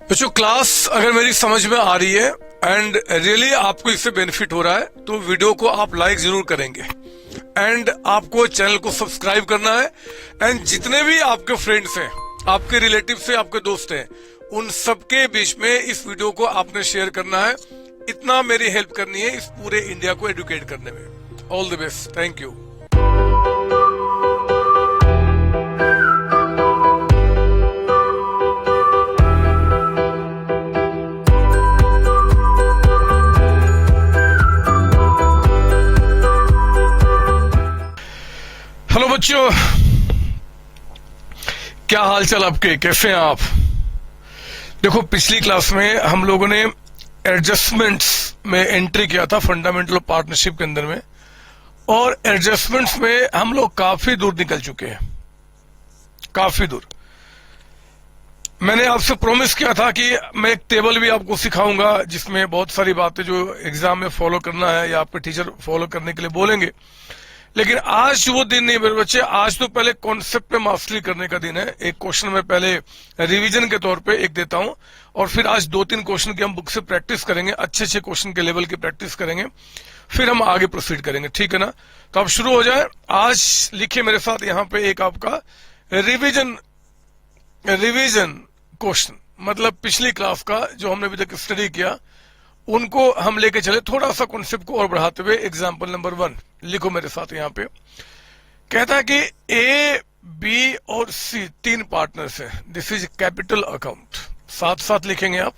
बच्चों, क्लास अगर मेरी समझ में आ रही है एंड रियली आपको इससे बेनिफिट हो रहा है तो वीडियो को आप लाइक जरूर करेंगे एंड आपको चैनल को सब्सक्राइब करना है। एंड जितने भी आपके फ्रेंड्स हैं, आपके रिलेटिव से आपके दोस्त हैं, उन सबके बीच में इस वीडियो को आपने शेयर करना है। इतना मेरी हेल्प करनी है इस पूरे इंडिया को एडुकेट करने में। All the best, thank you. Hello बच्चों, क्या हाल चाल आपके, कैसे हैं आप? देखो, पिछली क्लास में हम लोगों ने एडजस्टमेंट्स में एंट्री किया था फंडामेंटल ऑफ पार्टनरशिप के अंदर में, और एडजस्टमेंट्स में हम लोग काफी दूर निकल चुके हैं, काफी दूर। मैंने आपसे प्रॉमिस किया था कि मैं एक टेबल भी आपको सिखाऊंगा जिसमें बहुत सारी बातें जो एग्जाम में फॉलो करना है या आपके टीचर फॉलो करने के लिए बोलेंगे। लेकिन आज वो दिन नहीं मेरे बच्चे, आज तो पहले कॉन्सेप्ट पे मास्टरी करने का दिन है। एक क्वेश्चन मैं पहले रिवीजन के तौर पे एक देता हूं, और फिर आज 2-3 क्वेश्चन की हम बुक से प्रैक्टिस करेंगे, अच्छे क्वेश्चन के लेवल की प्रैक्टिस करेंगे, फिर हम आगे प्रोसीड करेंगे, ठीक है ना? तो अब शुरू हो जाए। आज लिखिए मेरे साथ यहाँ पे एक आपका रिवीजन क्वेश्चन, मतलब पिछली क्लास का जो हमने अभी तक स्टडी किया उनको हम लेके चले, थोड़ा सा कॉन्सेप्ट को और बढ़ाते हुए। एग्जाम्पल नंबर 1 लिखो मेरे साथ यहाँ पे। कहता है कि ए, बी और सी 3 पार्टनर्स हैं। दिस इज कैपिटल अकाउंट, साथ साथ लिखेंगे आप।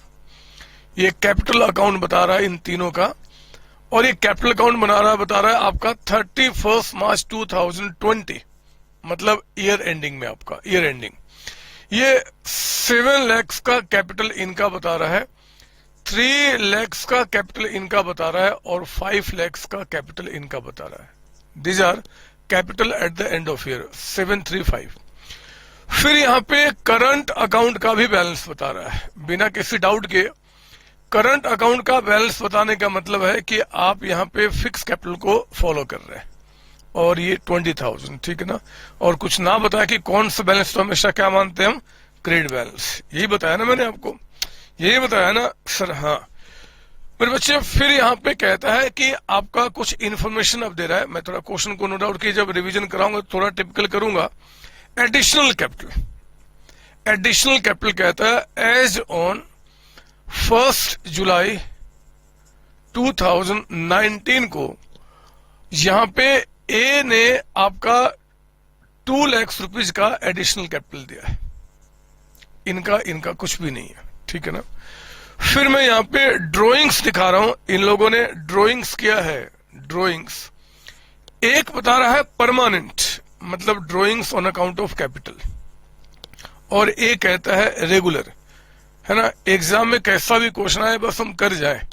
ये कैपिटल अकाउंट बता रहा है इन तीनों का, और ये कैपिटल अकाउंट बता रहा है आपका 31 मार्च 2020, मतलब ईयर एंडिंग में, आपका ईयर एंडिंग। ये 7 lakhs का कैपिटल इनका बता रहा है, 3 lakhs का कैपिटल इनका बता रहा है, और 5 lakhs का कैपिटल इनका बता रहा है। These are capital at the end of year 735। फिर यहाँ पे करंट अकाउंट का भी बैलेंस बता रहा है, बिना किसी डाउट के। करंट अकाउंट का बैलेंस बताने का मतलब है कि आप यहाँ पे फिक्स कैपिटल को फॉलो कर रहे हैं, और ये 20,000, ठीक है ना? और कुछ ना बताया कि कौन सा बैलेंस, तो हमेशा क्या मानते हैं हम? Credit balance. यही बताया ना मैंने आपको, यही बताया ना सर? हाँ मेरे बच्चे। फिर यहाँ पे कहता है कि आपका कुछ इन्फॉर्मेशन अब दे रहा है। मैं थोड़ा क्वेश्चन को नो डाउट की जब रिवीजन कराऊंगा थोड़ा टिपिकल करूंगा। एडिशनल कैपिटल, एडिशनल कैपिटल कहता है एज ऑन 1 जुलाई 2019 को यहाँ पे ए ने आपका 2 lakhs रुपीज का एडिशनल कैपिटल दिया है। इनका कुछ भी नहीं है, ठीक है ना? फिर मैं यहाँ पे ड्राइंग्स दिखा रहा हूं। इन लोगों ने ड्राइंग्स किया है, ड्राइंग्स। एक बता रहा है परमानेंट, मतलब drawings on account of capital, और एक कहता है रेगुलर, है ना? एग्जाम में कैसा भी क्वेश्चन आए बस हम कर जाए।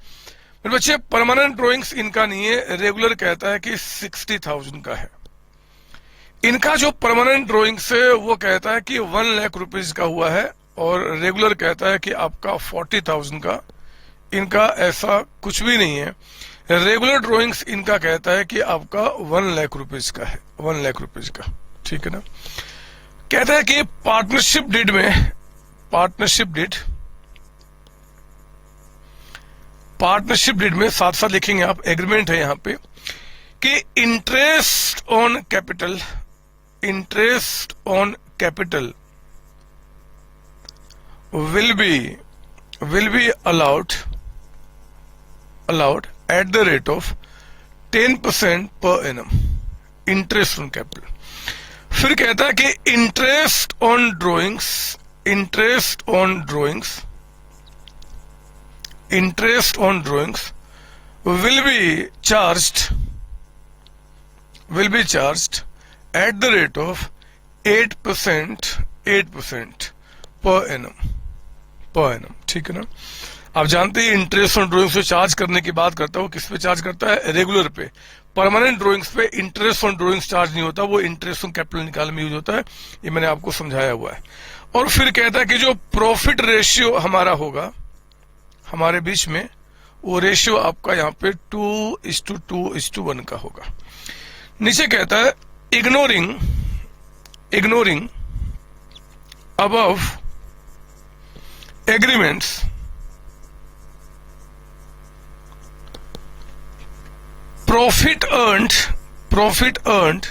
मेरे बच्चे, परमानेंट ड्राइंग्स इनका नहीं है, रेगुलर कहता है कि 60,000 का है। इनका जो परमानेंट ड्राइंग्स है वो कहता है कि 1 लाख रुपीज का हुआ है, और रेगुलर कहता है कि आपका 40,000 का। इनका ऐसा कुछ भी नहीं है। रेगुलर ड्राइंग्स इनका कहता है कि आपका 1 लाख रुपीज का है, 1 लाख रुपीज का, ठीक है ना? कहता है कि पार्टनरशिप डीड में, पार्टनरशिप डीड में साथ साथ लिखेंगे आप, एग्रीमेंट है यहाँ पे कि interest on capital will be allowed at the rate of 10% per annum, interest on capital। फिर कहता है कि interest on drawings will be charged at the rate of 8% per annum, ठीक है ना? आप जानते हैं इंटरेस्ट ऑन ड्राइंग्स पे चार्ज करने की बात करता है, वो किस पे चार्ज करता है? रेगुलर पे। परमानेंट ड्राइंग्स पे इंटरेस्ट ऑन ड्राइंग्स चार्ज नहीं होता, वो इंटरेस्ट ऑन कैपिटल निकालने में यूज होता है। ये मैंने आपको समझाया हुआ है। और फिर कहता है कि जो प्रॉफिट रेशियो हमारा होगा हमारे बीच में, वो रेशियो आपका यहाँ पे 2:2:1 का होगा। नीचे कहता है ignoring above agreements profit earned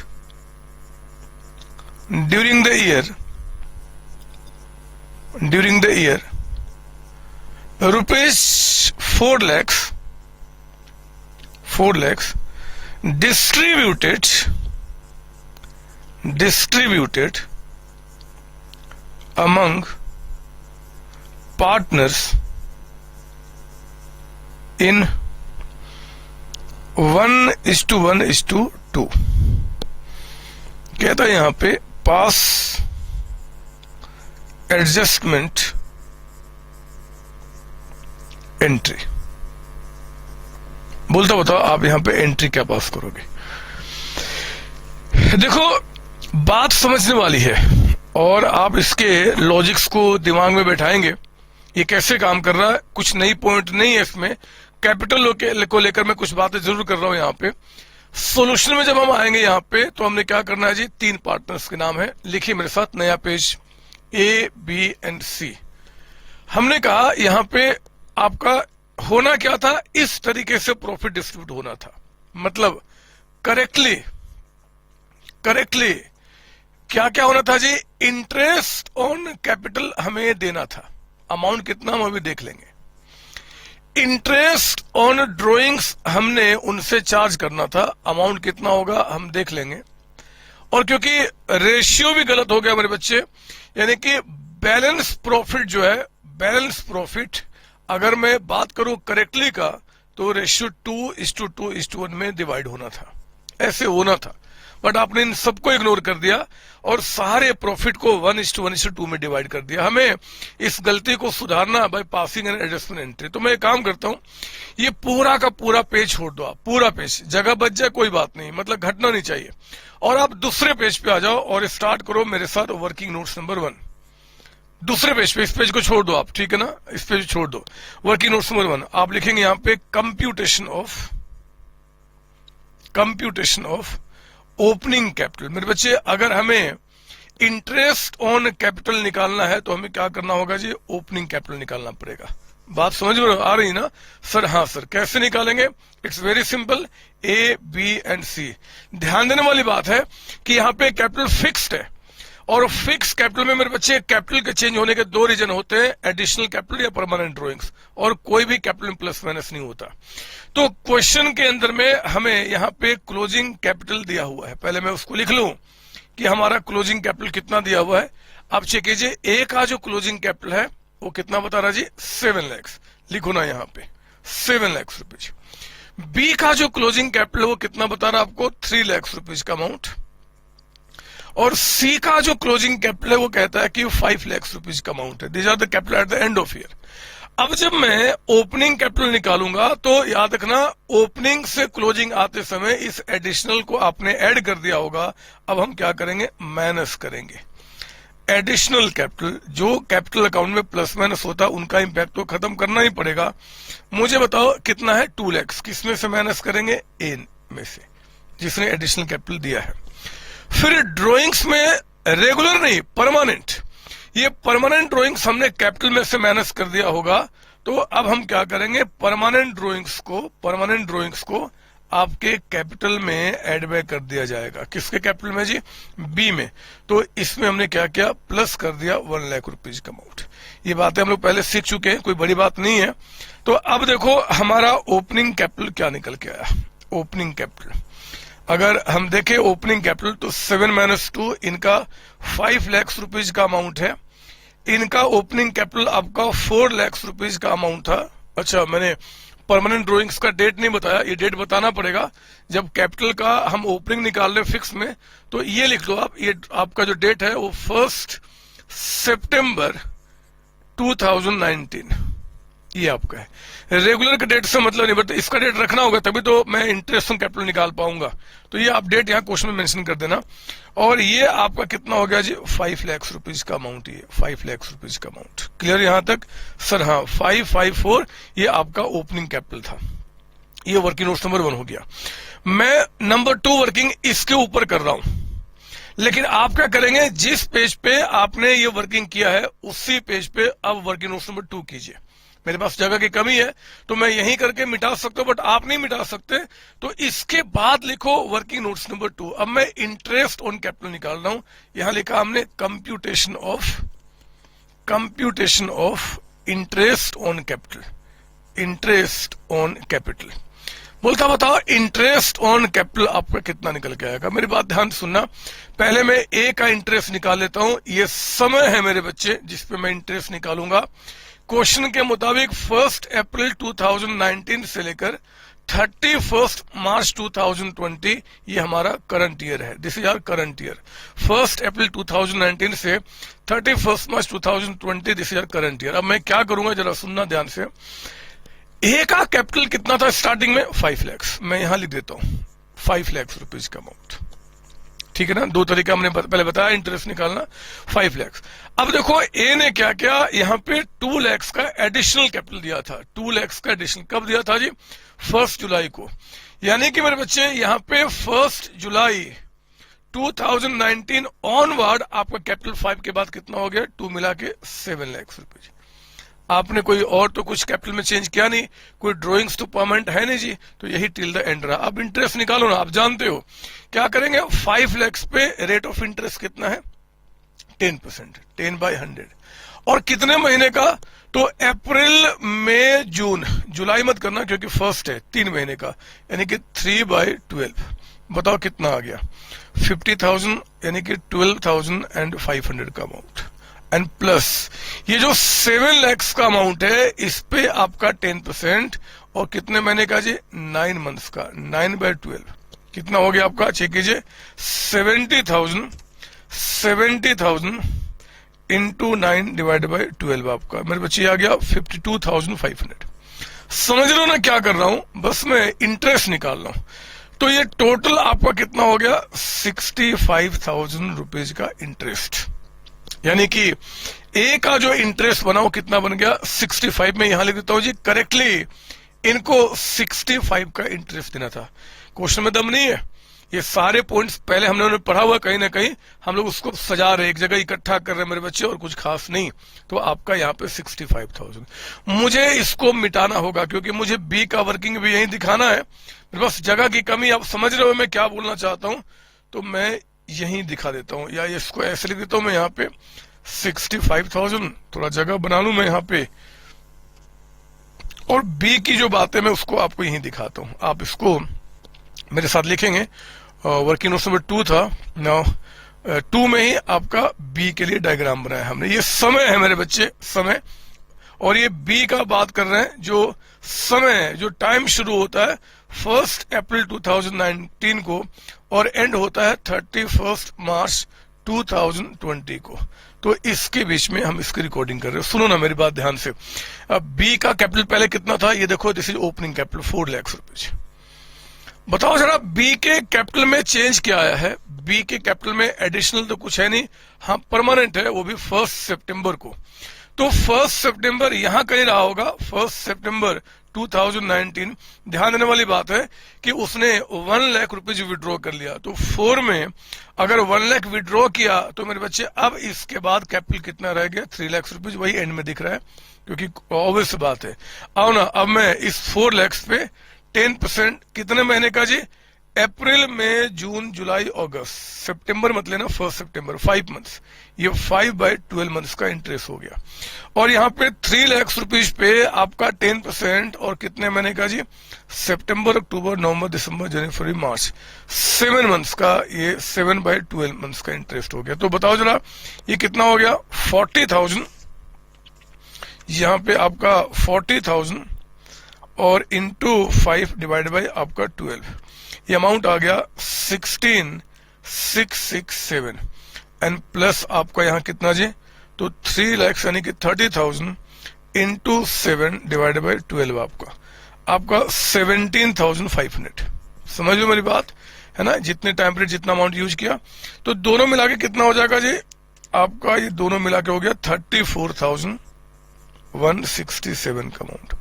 during the year rupees 4 lakhs distributed among partners in 1:1:2। कहता है यहां पे पास एडजस्टमेंट एंट्री। बोलता बताओ आप यहां पे एंट्री क्या पास करोगे। देखो बात समझने वाली है और आप इसके लॉजिक्स को दिमाग में बैठाएंगे ये कैसे काम कर रहा है। कुछ नई पॉइंट नहीं है इसमें, कैपिटल को लेकर मैं कुछ बातें जरूर कर रहा हूं। यहां पे सॉल्यूशन में जब हम आएंगे यहां पे तो हमने क्या करना है जी, 3 पार्टनर्स के नाम है, लिखिए मेरे साथ नया page A, B and C। हमने कहा यहां पे आपका होना क्या था, इस तरीके से प्रॉफिट डिस्ट्रीब्यूट होना था। मतलब करेक्टली क्या क्या होना था जी, इंटरेस्ट ऑन कैपिटल हमें देना था। अमाउंट कितना हम अभी देख लेंगे। इंटरेस्ट ऑन ड्रॉइंग्स हमने उनसे चार्ज करना था, अमाउंट कितना होगा हम देख लेंगे। और क्योंकि रेशियो भी गलत हो गया मेरे बच्चे, यानी कि बैलेंस प्रॉफिट जो है, बैलेंस प्रॉफिट अगर मैं बात करूं करेक्टली का तो रेशियो 2:2:1 में डिवाइड होना था, ऐसे होना था। बट आपने इन सबको इग्नोर कर दिया और सारे प्रॉफिट को 1:1:2 में डिवाइड कर दिया। हमें इस गलती को सुधारना by passing and adjustment entry. तो मैं एक काम करता हूं, ये पूरा का पूरा पेज छोड़ दो आप, पूरा पेज, जगह बच जाए कोई बात नहीं, मतलब घटना नहीं चाहिए। और आप दूसरे पेज पे आ जाओ और स्टार्ट करो मेरे साथ वर्किंग नोट्स नंबर 1। दूसरे पेज पे, इस पेज को छोड़ दो आप, ठीक है ना, इस पेज छोड़ दो। वर्किंग नोट्स नंबर 1 आप लिखेंगे यहां पे कंप्यूटेशन ऑफ ओपनिंग कैपिटल। मेरे बच्चे अगर हमें इंटरेस्ट ऑन कैपिटल निकालना है तो हमें क्या करना होगा जी, ओपनिंग कैपिटल निकालना पड़ेगा। बात समझ में आ रही ना सर? हाँ सर, कैसे निकालेंगे? It's very simple, A, B and C। ध्यान देने वाली बात है कि यहाँ पे कैपिटल फिक्स्ड है और फिक्स कैपिटल में मेरे बच्चे कैपिटल के चेंज होने के 2 रीजन होते हैं, एडिशनल कैपिटल या परमानेंट ड्रॉइंग्स, और कोई भी कैपिटल में प्लस माइनस नहीं होता। तो क्वेश्चन के अंदर में हमें यहाँ पे क्लोजिंग कैपिटल दिया हुआ है, पहले मैं उसको लिख लूं कि हमारा क्लोजिंग कैपिटल कितना दिया हुआ है। आप चेक कीजिए, A का जो क्लोजिंग कैपिटल है वो कितना बता रहा जी, 7 लाख। लिखो ना यहाँ पे 7 लाख रुपीज। B का जो क्लोजिंग कैपिटल वो कितना बता रहा आपको, 3 लाख रुपीज का अमाउंट। और C का जो क्लोजिंग कैपिटल है वो कहता है कि 5 लाख रुपीज का अमाउंट है। These are the capital at the end of year. अब जब मैं ओपनिंग कैपिटल निकालूंगा तो याद रखना, ओपनिंग से क्लोजिंग आते समय इस एडिशनल को आपने ऐड कर दिया होगा। अब हम क्या करेंगे, माइनस करेंगे। एडिशनल कैपिटल, जो कैपिटल अकाउंट में प्लस माइनस होता है उनका इंपैक्ट तो खत्म करना ही पड़ेगा। मुझे बताओ कितना है, 2 लाख। किसमें से माइनस करेंगे, A में से, जिसने एडिशनल कैपिटल दिया है। फिर ड्रॉइंग्स में रेगुलर नहीं, परमानेंट, ये परमानेंट ड्रॉइंग्स हमने कैपिटल में से माइनस कर दिया होगा। तो अब हम क्या करेंगे, परमानेंट ड्रॉइंग्स को आपके कैपिटल में ऐड बैक कर दिया जाएगा। किसके कैपिटल में जी, B में। तो इसमें हमने क्या किया, प्लस कर दिया 1 लाख रुपीज का अमाउंट। ये बातें हम लोग पहले सीख चुके हैं, कोई बड़ी बात नहीं है। तो अब देखो हमारा ओपनिंग कैपिटल क्या निकल के आया। ओपनिंग कैपिटल अगर हम देखें ओपनिंग कैपिटल तो 7 - 2 इनका 5 लाख रुपीज का अमाउंट है। इनका ओपनिंग कैपिटल आपका 4 लाख रुपीज का अमाउंट था। अच्छा, मैंने परमानेंट ड्रॉइंग्स का डेट नहीं बताया, ये डेट बताना पड़ेगा। जब कैपिटल का हम ओपनिंग निकाल रहे फिक्स में तो ये लिख लो आप, ये आपका जो डेट है वो 1 सितंबर 2019 ये आपका है। रेगुलर का डेट से मतलब नहीं, बट इसका डेट रखना होगा तभी तो मैं इंटरेस्ट ऑन कैपिटल निकाल पाऊंगा। तो ये आप डेट यहाँ क्वेश्चन में मेंशन कर देना। और ये आपका कितना हो गया जी, 5 लाख रुपीज का अमाउंट। ये 5 लाख रुपीज का अमाउंट क्लियर यहां तक सर? हाँ, 554 ये आपका ओपनिंग कैपिटल था। ये वर्किंग नोट्स नंबर 1 हो गया। मैं नंबर 2 वर्किंग इसके ऊपर कर रहा हूं, लेकिन आप क्या करेंगे, जिस पेज पे आपने ये वर्किंग किया है उसी पेज पे अब वर्किंग नोट्स नंबर 2 कीजिए। मेरे पास जगह की कमी है तो मैं यहीं करके मिटा सकता हूं, बट आप नहीं मिटा सकते, तो इसके बाद लिखो वर्किंग नोट्स नंबर 2। अब मैं इंटरेस्ट ऑन कैपिटल निकाल रहा हूं। यहां लिखा हमने computation of interest on capital, interest on capital. बोलता बताओ इंटरेस्ट ऑन कैपिटल आपका कितना निकल के आएगा। मेरी बात ध्यान सुनना, पहले मैं ए का इंटरेस्ट निकाल लेता हूं। ये समय है मेरे बच्चे जिसपे मैं इंटरेस्ट निकालूंगा। क्वेश्चन के मुताबिक 1 अप्रैल 2019 से लेकर 31 मार्च 2020 ये हमारा करंट ईयर है। This is our current year. 1 April 2019 से 31 March 2020 this is our current year. अब मैं क्या करूंगा जरा सुनना ध्यान से। ए का कैपिटल कितना था स्टार्टिंग में? 5 लाख। मैं यहां लिख देता हूं 5 लाख रुपीज का अमाउंट। ठीक है ना, दो तरीके हमने पहले बताया इंटरेस्ट निकालना, 5 लाख। अब देखो ए ने क्या किया, यहां पे 2 लाख का एडिशनल कैपिटल दिया था। 2 लाख का एडिशनल कब दिया था जी? 1 जुलाई को। यानी कि मेरे बच्चे यहां पे 1 जुलाई 2019 ऑनवर्ड आपका कैपिटल 5 के बाद कितना हो गया? 2 मिला के 7 लाख रुपए। आपने कोई और तो कुछ कैपिटल में चेंज किया नहीं, कोई ड्रॉइंग्स तो परमानेंट है नहीं जी, तो यही टिल द एंड रहा। अब इंटरेस्ट निकालो ना, आप जानते हो क्या करेंगे। 5 लाख पे रेट ऑफ इंटरेस्ट कितना है? 10%, 10/100। और कितने महीने का? तो अप्रैल मई जून, जुलाई मत करना क्योंकि फर्स्ट है, 3 महीने का, यानी कि 3/12। बताओ कितना आ गया? 50,000, यानी कि 12,500 का अमाउंट। एंड प्लस ये जो 7 लाख का अमाउंट है इस पे आपका 10%, और कितने महीने का जी? 9 मंथ्स का। 9/12 कितना हो गया आपका? चेक कीजिए। 70,000 इंटू 9 डिवाइड बाई 12 आपका मेरे बच्चे आ गया 52,500। समझ लो ना क्या कर रहा हूं, बस मैं इंटरेस्ट निकाल रहा हूं। तो ये टोटल आपका कितना हो गया? 65,000 रुपीज का इंटरेस्ट। यानी कि ए का जो इंटरेस्ट बना वो कितना बन गया? 65। में यहां लिख देता हूं जी, करेक्टली इनको 65 का इंटरेस्ट देना था। क्वेश्चन में दम नहीं है, ये सारे पॉइंट्स पहले हमने पढ़ा हुआ, कहीं ना कहीं हम लोग उसको सजा रहे, एक जगह इकट्ठा कर रहे मेरे बच्चे, और कुछ खास नहीं। तो आपका यहाँ पे 65,000। मुझे इसको मिटाना होगा क्योंकि मुझे बी का वर्किंग भी यही दिखाना है। मेरे पास जगह की कमी, आप समझ रहे हो मैं क्या बोलना चाहता हूं, तो मैं यही दिखा देता हूं, या इसको ऐसे लिख देता हूं मैं यहाँ पे 65,000। थोड़ा जगह बना लू मैं यहाँ पे, और बी की जो बात है मैं उसको आपको यही दिखाता हूं। आप इसको मेरे साथ लिखेंगे। वर्किंग नोट्स नंबर 2 था, नाउ 2 में ही आपका बी के लिए डायग्राम बनाया हमने। ये समय है मेरे बच्चे, समय, और ये बी का बात कर रहे हैं, जो समय है, जो टाइम शुरू होता है 1 अप्रैल 2019 को और एंड होता है 31 मार्च 2020 को। तो इसके बीच में हम इसकी रिकॉर्डिंग कर रहे हैं। सुनो ना मेरी बात ध्यान से। अब बी का कैपिटल पहले कितना था? ये देखो, this is opening capital 4 lakh rupees. बताओ जरा बी के कैपिटल में चेंज क्या आया है? बी के कैपिटल में एडिशनल तो कुछ है नहीं, हाँ परमानेंट है, वो भी 1 सितंबर को। तो 1 सितंबर यहां कहीं रहा होगा, 1 सितंबर 2019। ध्यान देने वाली बात है कि उसने 1 लाख रुपीज विड्रॉ कर लिया। तो 4 में अगर 1 लाख विड्रॉ किया तो मेरे बच्चे अब इसके बाद कैपिटल कितना रह गया? 3 लाख रुपीज, वही एंड में दिख रहा है क्योंकि ऑब्वियस बात है। आओ ना, अब मैं इस 4 लाख पे 10% कितने महीने का जी? अप्रैल मई जून जुलाई अगस्त, सितंबर मत लेना, 1 सितंबर, 5 मंथ्स। ये 5/12 मंथ्स का इंटरेस्ट हो गया। और यहाँ पे 3 लाख रुपीज पे आपका 10%, और कितने महीने का जी? सितंबर, अक्टूबर, नवंबर, दिसंबर, जनवरी, फरवरी, मार्च, 7 मंथ्स का। ये 7/12 मंथ्स का इंटरेस्ट हो गया। तो बताओ जरा ये कितना हो गया? 40,000। यहाँ पे आपका 40,000 और इंटू 5 डिवाइड बाई आपका 12, ये अमाउंट आ गया 16,667। एंड प्लस आपका यहाँ कितना जी? तो 3 लाख यानी कि 30,000 इंटू 7 डिवाइड बाई 12 आपका 17,500। समझ लो मेरी बात है ना, जितने टाइम पीरियड जितना अमाउंट यूज किया। तो दोनों मिला के कितना हो जाएगा जी? आपका ये दोनों मिला के हो गया 34,167 का amount.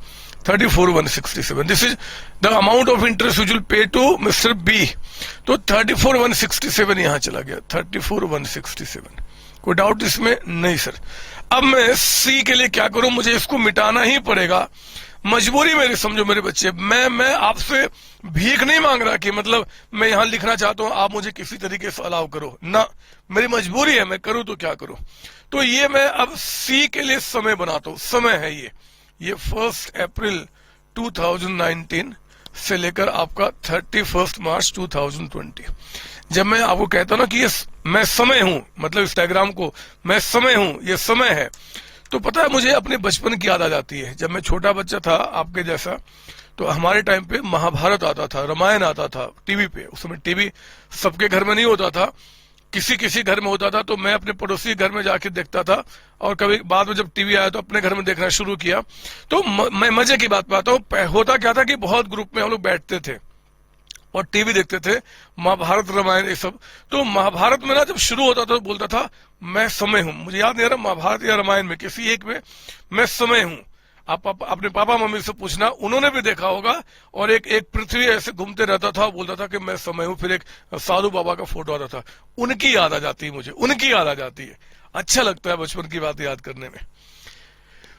34,167. This is the amount of interest which will pay to mister B. तो 34,167 यहां चला गया, 34,167. कोई डाउट इसमें? नहीं सर. अब मैं सी के लिए क्या करूं? मुझे इसको मिटाना ही पड़ेगा, मजबूरी मेरी, समझो मेरे बच्चे. मैं आपसे भीख नहीं मांग रहा कि मतलब मैं यहां लिखना चाहता हूं आप मुझे किसी तरीके से अलाउ करो ना, मेरी मजबूरी है, मैं करूं तो क्या करूं. तो ये मैं अब सी के लिए समय बनाता हूं. समय है ये 1 अप्रैल 2019 से लेकर आपका 31 मार्च 2020. जब मैं आपको कहता हूं ना कि ये मैं समय हूं, मतलब इस डायग्राम को मैं समय हूं, ये समय है, तो पता है मुझे अपने बचपन की याद आ जाती है. जब मैं छोटा बच्चा था आपके जैसा, तो हमारे टाइम पे महाभारत आता था, रामायण आता था टीवी पे. उस समय टीवी सबके घर में नहीं होता था, किसी किसी घर में होता था. तो मैं अपने पड़ोसी घर में जाके देखता था, और कभी बाद में जब टीवी आया तो अपने घर में देखना शुरू किया. तो मैं मजे की बात पाता हूँ. होता क्या था कि बहुत ग्रुप में हम लोग बैठते थे और टीवी देखते थे, महाभारत रामायण ये सब. तो महाभारत में ना जब शुरू होता था तो बोलता था मैं समय हूं. मुझे याद नहीं आ रहा महाभारत या रामायण में किसी एक में मैं समय हूं. आप अपने पापा मम्मी से पूछना, उन्होंने भी देखा होगा. और एक पृथ्वी ऐसे घूमते रहता था, बोलता था कि मैं समय हूं. फिर एक साधु बाबा का फोटो आता था. उनकी याद आ जाती है मुझे, उनकी याद आ जाती है. अच्छा लगता है बचपन की बात याद करने में.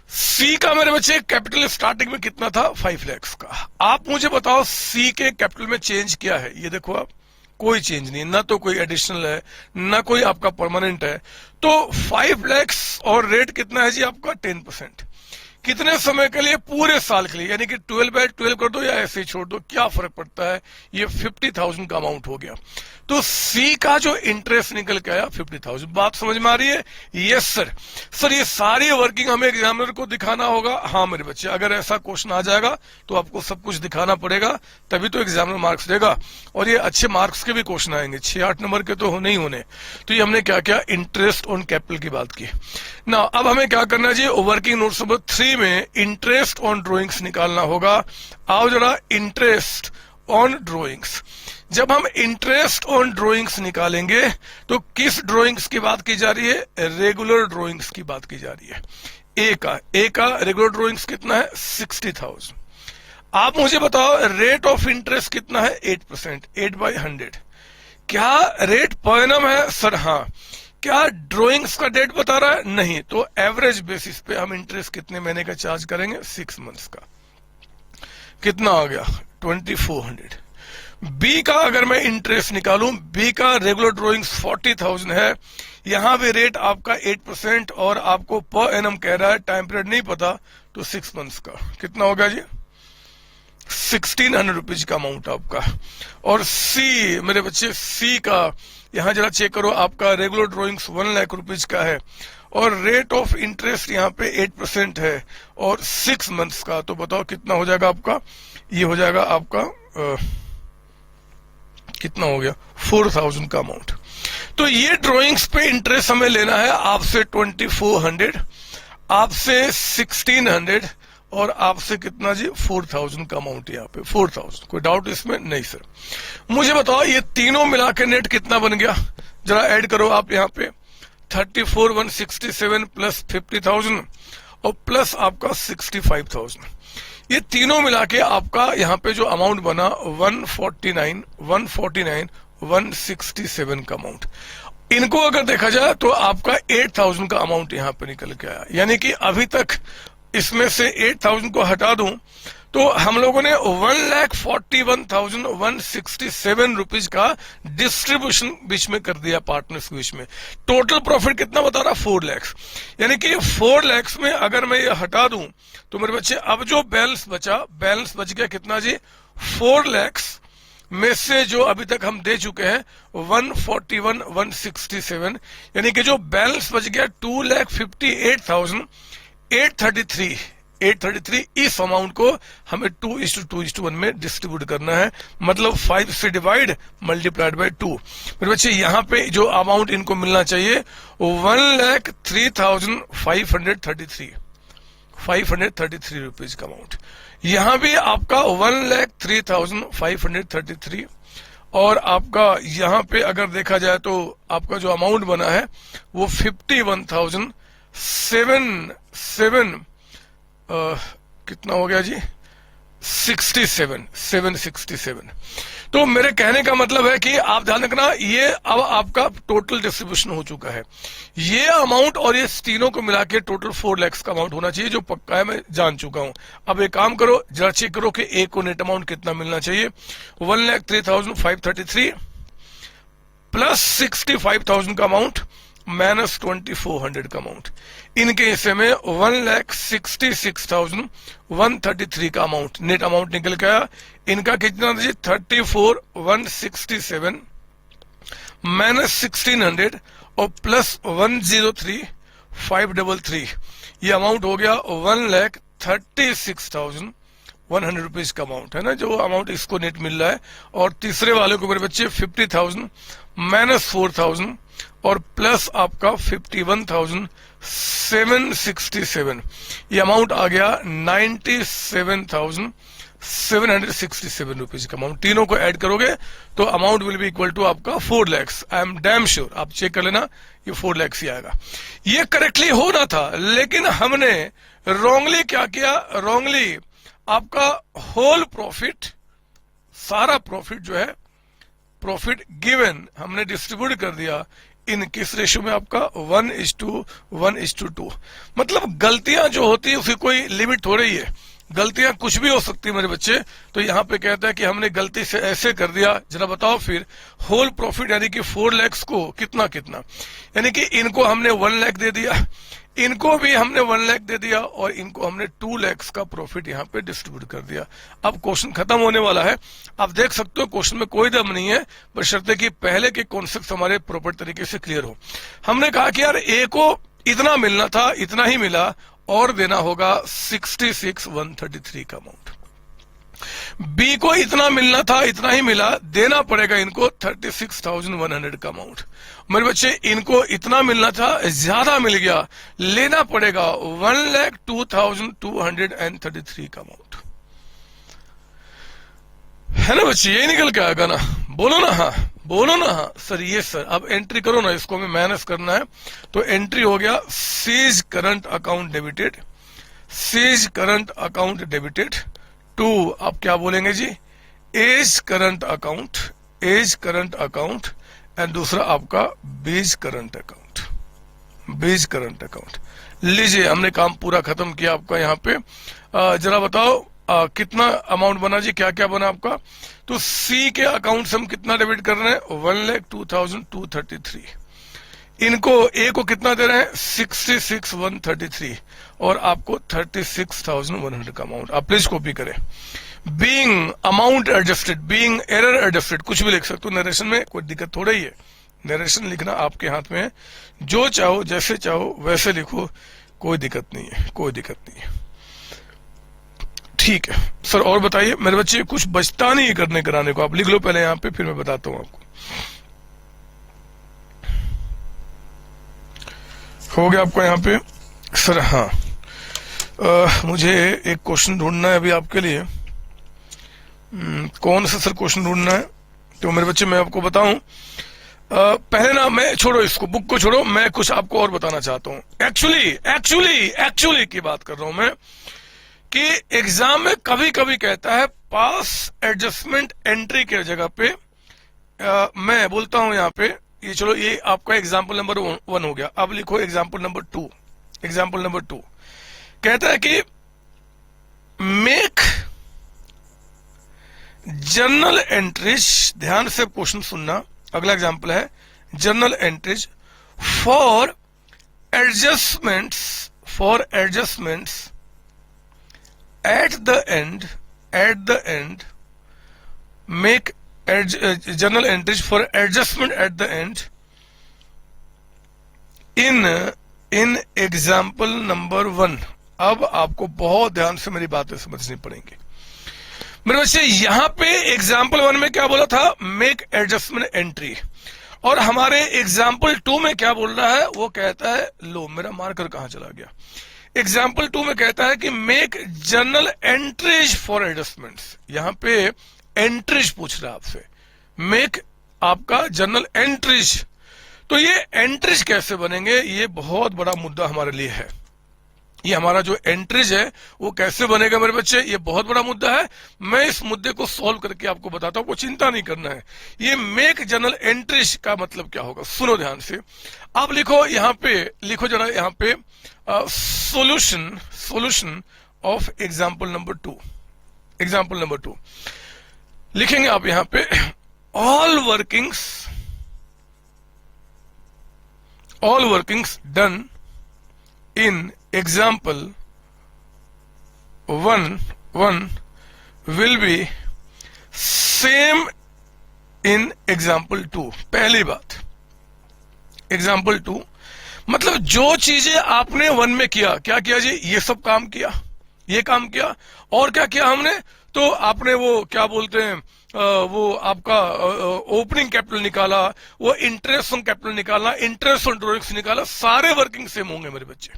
सी का मेरे बच्चे कैपिटल स्टार्टिंग में कितना था? 5 लाख का. आप मुझे बताओ सी के कैपिटल में चेंज क्या है? ये देखो आप, कोई चेंज नहीं, ना तो कोई एडिशनल है, ना कोई आपका परमानेंट है. तो 5 लाख और रेट कितना है जी आपका? 10%. कितने समय के लिए? पूरे साल के लिए, यानी कि 12/12 कर दो या ऐसे ही छोड़ दो, क्या फर्क पड़ता है. ये 50,000 का अमाउंट हो गया. तो सी का जो इंटरेस्ट निकल के आया 50,000. बात समझ में आ रही है? Yes sir. सर ये सारी वर्किंग हमें एग्जामिनर को दिखाना होगा? हाँ मेरे बच्चे, अगर ऐसा क्वेश्चन आ जाएगा तो आपको सब कुछ दिखाना पड़ेगा, तभी तो एग्जामिनर मार्क्स देगा. और ये अच्छे मार्क्स के भी क्वेश्चन आएंगे, 6-8 नंबर के तो नहीं होने. तो ये हमने क्या क्या इंटरेस्ट ऑन कैपिटल की बात की ना. अब हमें क्या करना चाहिए? वर्किंग नोट्स नंबर 3 में इंटरेस्ट ऑन ड्रॉइंग्स निकालना होगा. आओ जरा, इंटरेस्ट ऑन ड्रॉइंग्स. जब हम इंटरेस्ट ऑन ड्रॉइंग्स निकालेंगे तो किस ड्रॉइंग्स की बात की जा रही है? रेगुलर ड्रॉइंग्स की बात की जा रही है. ए का रेगुलर ड्रॉइंग्स कितना है? 60,000. आप मुझे बताओ रेट ऑफ इंटरेस्ट कितना है? 8%, 8/100. क्या रेट पर एनम है? सर हाँ. क्या ड्रॉइंग्स का डेट बता रहा है? नहीं. तो एवरेज बेसिस पे हम इंटरेस्ट कितने महीने का चार्ज करेंगे? 6 मंथ्स का. कितना आ गया? 2400. बी का अगर मैं इंटरेस्ट निकालूं, बी का रेगुलर ड्रॉइंग्स 40,000 है. यहां भी रेट आपका 8% और आपको पर एनम कह रहा है, टाइम पीरियड नहीं पता. तो 6 मंथ्स का कितना हो गया जी? 1600 रुपीज का अमाउंट आपका. और सी मेरे बच्चे, सी का यहां जरा चेक करो, आपका रेगुलर ड्रॉइंग्स 1 लाख रुपीज का है और रेट ऑफ इंटरेस्ट यहाँ पे 8% है और 6 मंथ्स का. तो बताओ कितना हो जाएगा आपका? ये हो जाएगा आपका कितना हो गया? 4,000 का अमाउंट. तो ये ड्रॉइंग्स पे इंटरेस्ट हमें लेना है आपसे 2400, आपसे 1600 और आपसे कितना जी? 4,000 का अमाउंट यहाँ पे 4,000. कोई डाउट इसमें? नहीं सर. मुझे बताओ ये तीनों मिला के नेट कितना बन गया? जरा ऐड करो आप यहाँ पे. 34,167 प्लस 50,000 और प्लस आपका 65,000. ये तीनों मिला के आपका यहाँ पे जो अमाउंट बना 149,167 का अमाउंट. इनको अगर देखा जाए तो आपका 8,000 का अमाउंट यहाँ पे निकल के आया. यानी कि अभी तक इसमें से 8,000 को हटा दूं तो हम लोगों ने 1,41,167 रुपीज का डिस्ट्रीब्यूशन बीच में कर दिया पार्टनर्स के बीच में. टोटल प्रॉफिट कितना बता रहा? 4 लाख. यानी कि 4 लाख में अगर मैं ये हटा दूं तो मेरे बच्चे अब जो बैलेंस बच गया कितना जी? 4 लाख में से जो अभी तक हम दे चुके हैं 141,167, यानी कि जो बैलेंस बच गया 2,58,833. इस अमाउंट को हमें 2:2:1 में डिस्ट्रीब्यूट करना है, मतलब 5 से डिवाइड मल्टीप्लाइड बाय 2. मेरे बच्चे यहाँ पे जो अमाउंट इनको मिलना चाहिए 1,03,533 रुपीज का अमाउंट. यहां भी आपका 1,03,533 और आपका यहां पे अगर देखा जाए तो आपका जो अमाउंट बना है वो 51,007 कितना हो गया जी? 767। तो मेरे कहने का मतलब है कि आप ध्यान रखना, ये अब आपका टोटल डिस्ट्रीब्यूशन हो चुका है। ये अमाउंट और ये तीनों को मिला के टोटल 4 लाख का अमाउंट होना चाहिए, जो पक्का है, मैं जान चुका हूं। अब एक काम करो, जरा चेक करो कि ए को नेट अमाउंट कितना मिलना चाहिए। 1,03,533 प्लस 65,000 का अमाउंट माइनस 2,400 का अमाउंट। इनके हिस्से में 1,66,133 का अमाउंट, नेट अमाउंट निकल के आया। इनका कितना था जी? 34,167 माइनस 1,600 और प्लस 1,03,533। ये अमाउंट हो गया 1,36,100 रुपीज का अमाउंट, है ना, जो अमाउंट इसको नेट मिल रहा है। और तीसरे वाले को मेरे बच्चे 50,000 माइनस 4,000 और प्लस आपका 51,767। ये अमाउंट आ गया 97,767 रुपीज का अमाउंट। तीनों को ऐड करोगे तो amount will be equal to आपका 4 lakh. I am damn sure, आप चेक कर लेना, ये 4 लाख ही आएगा। ये करेक्टली होना था, लेकिन हमने रॉन्गली क्या किया? रॉन्गली आपका होल प्रॉफिट, सारा प्रॉफिट जो है, प्रॉफिट गिवन, हमने डिस्ट्रीब्यूट कर दिया इन किस रेशियो में? आपका 1:1:2। मतलब गलतियां जो होती है उसकी कोई लिमिट हो रही है, गलतियां कुछ भी हो सकती है मेरे बच्चे। तो यहां पे कहता है कि हमने गलती से ऐसे कर दिया। जरा बताओ फिर, होल प्रॉफिट यानी कि 4 लाख को कितना कितना, यानी कि इनको हमने 1 लाख दे दिया, इनको भी हमने 1 लाख दे दिया, और इनको हमने 2 लाख का प्रॉफिट यहाँ पे डिस्ट्रीब्यूट कर दिया। अब क्वेश्चन खत्म होने वाला है। आप देख सकते हो क्वेश्चन में कोई दम नहीं है, बशर्ते कि पहले के कॉन्सेप्ट हमारे प्रॉपर तरीके से क्लियर हो। हमने कहा कि यार ए को इतना मिलना था, इतना ही मिला, और देना होगा 66,133 का अमाउंट। बी को इतना मिलना था, इतना ही मिला, देना पड़ेगा इनको 36,100 का अमाउंट। मेरे बच्चे, इनको इतना मिलना था, ज्यादा मिल गया, लेना पड़ेगा 1,02,233 का अमाउंट, है ना बच्चे? यही निकल के आएगा ना? बोलो ना हाँ, बोलो ना हाँ। सर ये सर, अब एंट्री करो ना, इसको हमें माइनस करना है। तो एंट्री हो गया C's current account debited, C's current account debited to, आप क्या बोलेंगे जी? A's current account, A's current account, and दूसरा आपका B's current account, B's current account. लीजिए, हमने काम पूरा खत्म किया आपका यहाँ पे। जरा बताओ कितना अमाउंट बना जी? क्या क्या बना आपका? तो सी के अकाउंट से हम कितना डेबिट कर रहे हैं? 1,02,233। इनको ए को कितना दे रहे हैं? 66,133, और आपको 36,100 का अमाउंट। आप प्लीज कॉपी करें। Being amount adjusted, being error adjusted, कुछ भी लिख सकते हो। नरेशन में कोई दिक्कत थोड़ा ही है, नरेशन लिखना आपके हाथ में है। जो चाहो, जैसे चाहो वैसे लिखो, कोई दिक्कत नहीं है, कोई दिक्कत नहीं है। ठीक है सर, और बताइए मेरे बच्चे, कुछ बचता नहीं है करने कराने को। आप लिख लो पहले यहाँ पे, फिर मैं बताता हूं आपको। हो गया आपको यहाँ पे सर? हाँ, मुझे एक क्वेश्चन ढूंढना है अभी आपके लिए। कौन सा सर क्वेश्चन ढूंढना है? तो मेरे बच्चे मैं आपको बताऊं, पहले ना, मैं छोड़ो इसको, बुक को छोड़ो, मैं कुछ आपको और बताना चाहता हूं। एक्चुअली की बात कर रहा हूं मैं, कि एग्जाम में कभी कभी कहता है पास एडजस्टमेंट एंट्री के जगह पे मैं बोलता हूं यहाँ पे, ये चलो, ये आपका एग्जाम्पल नंबर 1 हो गया। अब लिखो एग्जाम्पल नंबर 2। एग्जाम्पल नंबर 2 कहता है कि मेक जर्नल एंट्रीज, ध्यान से क्वेश्चन सुनना। अगला एग्जाम्पल है journal entries for adjustments, for adjustments at the end make journal entries for adjustment at the end in example number 1। अब आपको बहुत ध्यान से मेरी बातें समझनी पड़ेंगी मेरे बच्चे। यहां पे एग्जाम्पल 1 में क्या बोला था? Make adjustment entry. और हमारे एग्जाम्पल 2 में क्या बोल रहा है? वो कहता है, लो मेरा मार्कर कहां चला गया? एग्जाम्पल 2 में कहता है कि make journal entries for adjustments. यहां पे एंट्रीज पूछ रहा है आपसे, मेक आपका जर्नल एंट्रीज। तो ये एंट्रीज कैसे बनेंगे? ये बहुत बड़ा मुद्दा हमारे लिए है। ये हमारा जो एंट्रीज है वो कैसे बनेगा मेरे बच्चे, ये बहुत बड़ा मुद्दा है। मैं इस मुद्दे को सॉल्व करके आपको बताता हूं, वो चिंता नहीं करना है। ये मेक जर्नल एंट्रीज का मतलब क्या होगा, सुनो ध्यान से। आप लिखो यहाँ पे, लिखो जरा यहाँ पे solution of example number 2। Example number 2 लिखेंगे आप यहाँ पे, all workings done in example 1 will be same in example 2। पहली बात, example 2 मतलब जो चीजें आपने 1 में किया, क्या किया जी, ये सब काम किया, ये काम किया, और क्या किया हमने, तो आपने वो क्या बोलते हैं, वो आपका ओपनिंग कैपिटल निकाला, वो इंटरेस्ट ऑन कैपिटल निकाला, इंटरेस्ट ऑन ड्रॉइंग्स निकाला, सारे वर्किंग सेम होंगे मेरे बच्चे।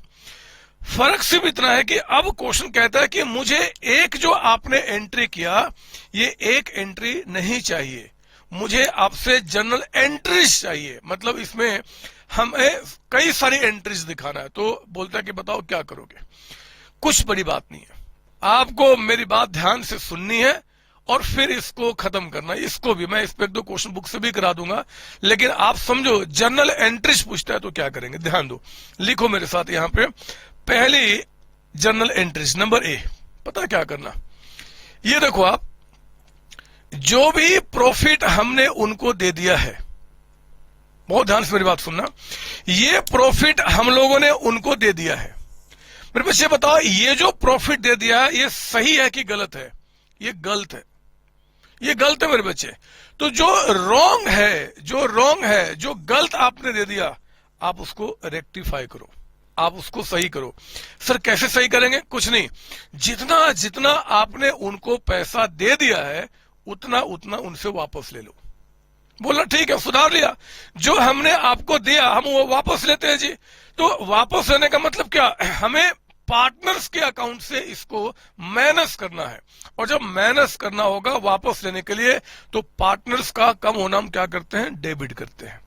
फर्क सिर्फ इतना है कि अब क्वेश्चन कहता है कि मुझे एक जो आपने एंट्री किया, ये एक एंट्री नहीं चाहिए, मुझे आपसे जर्नल एंट्रीज चाहिए। मतलब इसमें हमें कई सारी एंट्रीज दिखाना है। तो बोलता है कि बताओ क्या करोगे। कुछ बड़ी बात नहीं है, आपको मेरी बात ध्यान से सुननी है और फिर इसको खत्म करना। इसको भी मैं इस पर 2 क्वेश्चन बुक से भी करा दूंगा, लेकिन आप समझो जर्नल एंट्रीज पूछता है तो क्या करेंगे, ध्यान दो। लिखो मेरे साथ यहाँ पे, पहली जर्नल एंट्रीज नंबर ए। पता क्या करना, ये देखो आप, जो भी प्रॉफिट हमने उनको दे दिया है, बहुत ध्यान से मेरी बात सुनना, ये प्रॉफिट हम लोगों ने उनको दे दिया है। मेरे बच्चे बताओ, ये जो प्रॉफिट दे दिया है ये सही है कि गलत है? ये गलत है, ये गलत है मेरे बच्चे। तो जो रॉन्ग है, जो गलत आपने दे दिया, आप उसको रेक्टिफाई करो, आप उसको सही करो। सर कैसे सही करेंगे? कुछ नहीं, जितना जितना आपने उनको पैसा दे दिया है उतना उतना उनसे वापस ले लो। बोलना ठीक है, सुधार लिया। जो हमने आपको दिया हम वो वापस लेते हैं जी। तो वापस लेने का मतलब क्या, हमें पार्टनर्स के अकाउंट से इसको माइनस करना है, और जब माइनस करना होगा वापस लेने के लिए, तो पार्टनर्स का कम होना हम क्या करते हैं, डेबिट करते हैं।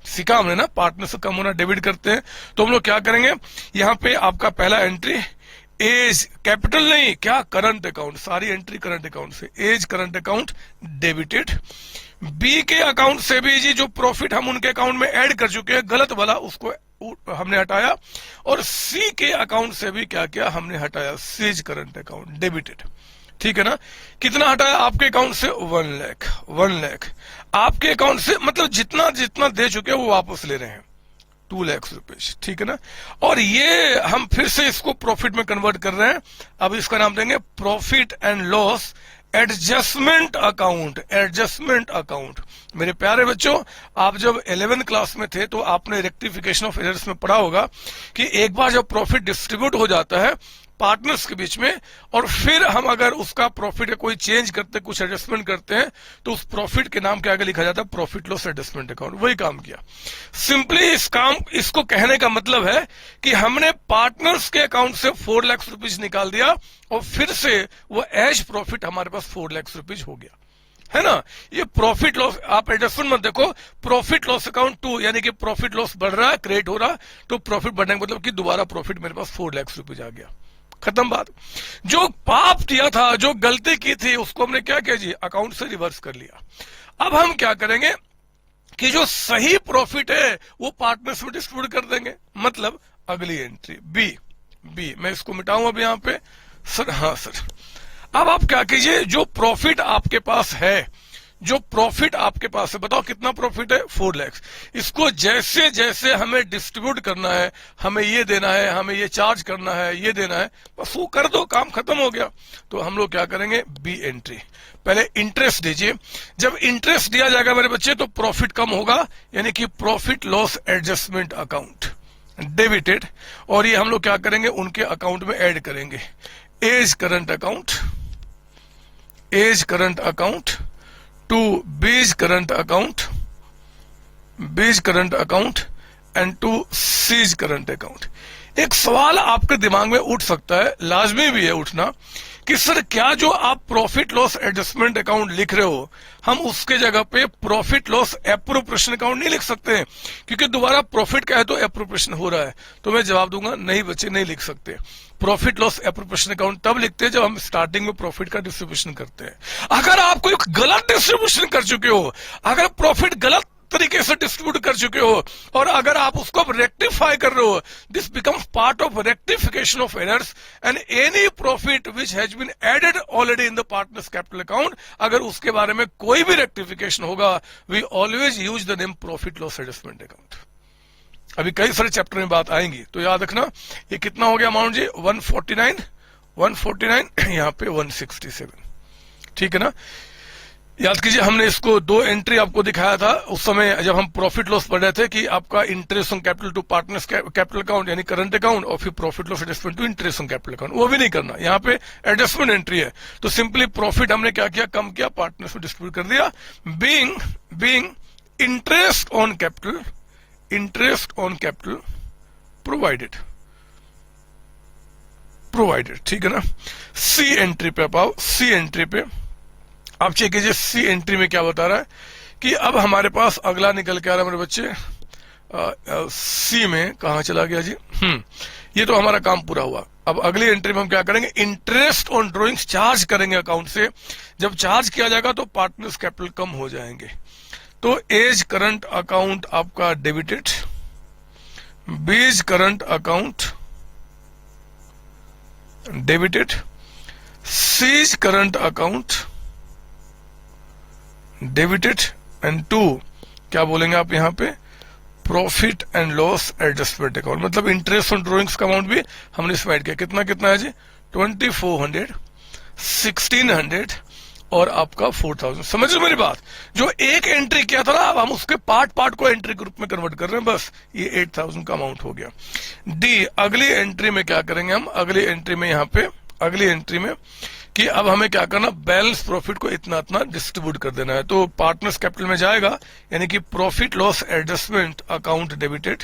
सीखा हमने ना, पार्टनर्स का कम होना डेबिट करते हैं। तो हम लोग क्या करेंगे, यहां पे आपका पहला एंट्री एज, कैपिटल नहीं, क्या, करंट अकाउंट, सारी एंट्री करंट अकाउंट से, A's current account debited. B के अकाउंट से भी जी जो प्रॉफिट हम उनके अकाउंट में ऐड कर चुके हैं, गलत वाला, उसको हमने हटाया। और सी के अकाउंट से भी क्या किया, हमने हटाया, सीज करंट अकाउंट डेबिटेड। ठीक है ना, कितना हटाया आपके अकाउंट से, 1 लाख आपके अकाउंट से, मतलब जितना जितना दे चुके हैं वो वापस ले रहे हैं, 2 लाख रुपए। ठीक है ना, और ये हम फिर से इसको प्रॉफिट में कन्वर्ट कर रहे हैं। अब इसका नाम देंगे profit and loss adjustment account. Adjustment account मेरे प्यारे बच्चों, आप जब 11th क्लास में थे तो आपने रेक्टिफिकेशन ऑफ एरर्स में पढ़ा होगा कि एक बार जब प्रॉफिट डिस्ट्रीब्यूट हो जाता है पार्टनर्स के बीच में, और फिर हम अगर उसका प्रॉफिट का कोई चेंज करते, कुछ एडजस्टमेंट करते हैं, तो उस प्रॉफिट के नाम के आगे लिखा जाता है प्रॉफिट लॉस एडजस्टमेंट अकाउंट। वही काम किया सिंपली। इसको कहने का मतलब है कि हमने पार्टनर्स के अकाउंट से 4 लाख रुपीज निकाल दिया, और फिर से वो एज प्रॉफिट हमारे पास 4 लाख रुपीज हो गया, है ना। ये प्रॉफिट लॉस, आप एडजस्टमेंट मत देखो, प्रॉफिट लॉस अकाउंट 2, यानी कि प्रॉफिट लॉस बढ़ रहा है, क्रिएट हो रहा, तो प्रॉफिट बढ़ने का मतलब कि दोबारा प्रॉफिट मेरे पास 4 लाख रुपीज आ गया। खत्म बात। जो पाप किया था, जो गलती की थी, उसको हमने क्या किया जी, अकाउंट से रिवर्स कर लिया। अब हम क्या करेंगे कि जो सही प्रॉफिट है वो पार्टनर्स में डिस्ट्रीब्यूट कर देंगे। मतलब अगली एंट्री बी, मैं इसको मिटाऊं अब यहाँ पे। सर हाँ सर, अब आप क्या कीजिए, जो प्रॉफिट आपके पास है, जो प्रॉफिट आपके पास है, बताओ कितना प्रॉफिट है, 4 लाख। इसको जैसे जैसे हमें डिस्ट्रीब्यूट करना है, हमें ये देना है, हमें ये चार्ज करना है, ये देना है, बस वो कर दो, काम खत्म हो गया। तो हम लोग क्या करेंगे, बी एंट्री, पहले इंटरेस्ट दीजिए। जब इंटरेस्ट दिया जाएगा मेरे बच्चे तो प्रॉफिट कम होगा, यानी कि profit loss adjustment account debited. और ये हम लोग क्या करेंगे, उनके अकाउंट में ऐड करेंगे, A's current account, A's current account to base current account and to cease current account। एक सवाल आपके दिमाग में उठ सकता है, लाजमी भी है उठना, कि सर क्या जो आप प्रॉफिट लॉस एडजस्टमेंट अकाउंट लिख रहे हो, हम उसके जगह पे प्रॉफिट लॉस एप्रोप्रिएशन अकाउंट नहीं लिख सकते हैं, क्योंकि दोबारा प्रॉफिट का है तो एप्रोप्रिएशन हो रहा है। तो मैं जवाब दूंगा नहीं बच्चे, नहीं लिख सकते। प्रॉफिट लॉस एप्रोप्रिएशन अकाउंट तब लिखते हैं जब हम स्टार्टिंग में प्रॉफिट का डिस्ट्रीब्यूशन करते हैं। अगर आप कोई गलत डिस्ट्रीब्यूशन कर चुके हो, अगर प्रॉफिट गलत तरीके से डिस्ट्रीब्यूट कर चुके हो और अगर आप उसको अब रेक्टिफाई कर रहे हो, this becomes part of rectification of errors and any profit which has been added already in the partners capital account, अगर उसके बारे में कोई भी रेक्टिफिकेशन होगा, we always use the name profit loss adjustment account. अभी कई सारे चैप्टर में बात आएंगी, तो याद रखना। ये कितना हो गया अमाउंट जी? 149 यहाँ पे 167, ठीक है ना। याद कीजिए हमने इसको दो एंट्री आपको दिखाया था उस समय जब हम प्रॉफिट लॉस पढ़ रहे थे, कि आपका interest on capital to partners capital account यानी करंट अकाउंट, और फिर profit loss adjustment to interest on capital account, वो भी नहीं करना। यहाँ पे एडजस्टमेंट एंट्री है, तो सिंपली प्रॉफिट हमने क्या किया, कम किया, पार्टनर्स में डिस्ट्रीब्यूट कर दिया। Being interest on capital provided, ठीक है ना। सी एंट्री पे आप आओ, सी एंट्री पे आप चेक कीजिए, सी एंट्री में क्या बता रहा है कि अब हमारे पास अगला निकल के आ रहा है मेरे बच्चे, सी में कहा चला गया जी, ये तो हमारा काम पूरा हुआ। अब अगली एंट्री में हम क्या करेंगे, इंटरेस्ट ऑन ड्रॉइंग्स चार्ज करेंगे अकाउंट से। जब चार्ज किया जाएगा तो पार्टनर्स कैपिटल कम हो जाएंगे। तो एज करंट अकाउंट आपका debited, B's current account debited, C's current account debited, and to क्या बोलेंगे आप यहाँ पे, profit and loss adjustment account. मतलब इंटरेस्ट ऑन ड्रॉइंग्स का अमाउंट भी हमने इसमें ऐड किया। कितना कितना है जी? 2400, 1600 और आपका 4000। समझ लो मेरी बात, जो एक एंट्री किया था ना, अब हम उसके पार्ट को एंट्री के रूप में कन्वर्ट कर रहे हैं, बस ये 8000 का अमाउंट हो गया। डी, अगली एंट्री में क्या करेंगे हम, अगली एंट्री में यहाँ पे, अगली एंट्री में कि अब हमें क्या करना, बैलेंस प्रॉफिट को इतना डिस्ट्रीब्यूट कर देना है। तो पार्टनर्स कैपिटल में जाएगा, यानी कि profit loss adjustment account debited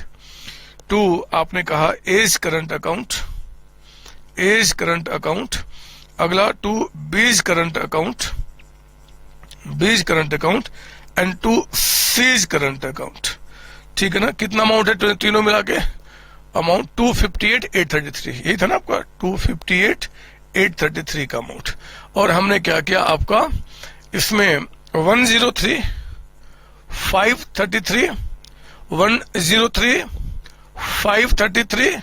to आपने कहा एज करंट अकाउंट, अगला to B's current account and to C's current account, ठीक है ना। कितना अमाउंट है तीनों मिला के? अमाउंट 258,833, यही था ना आपका, 258,833 का अमाउंट। और हमने क्या किया आपका इसमें 103, 533, 103, 533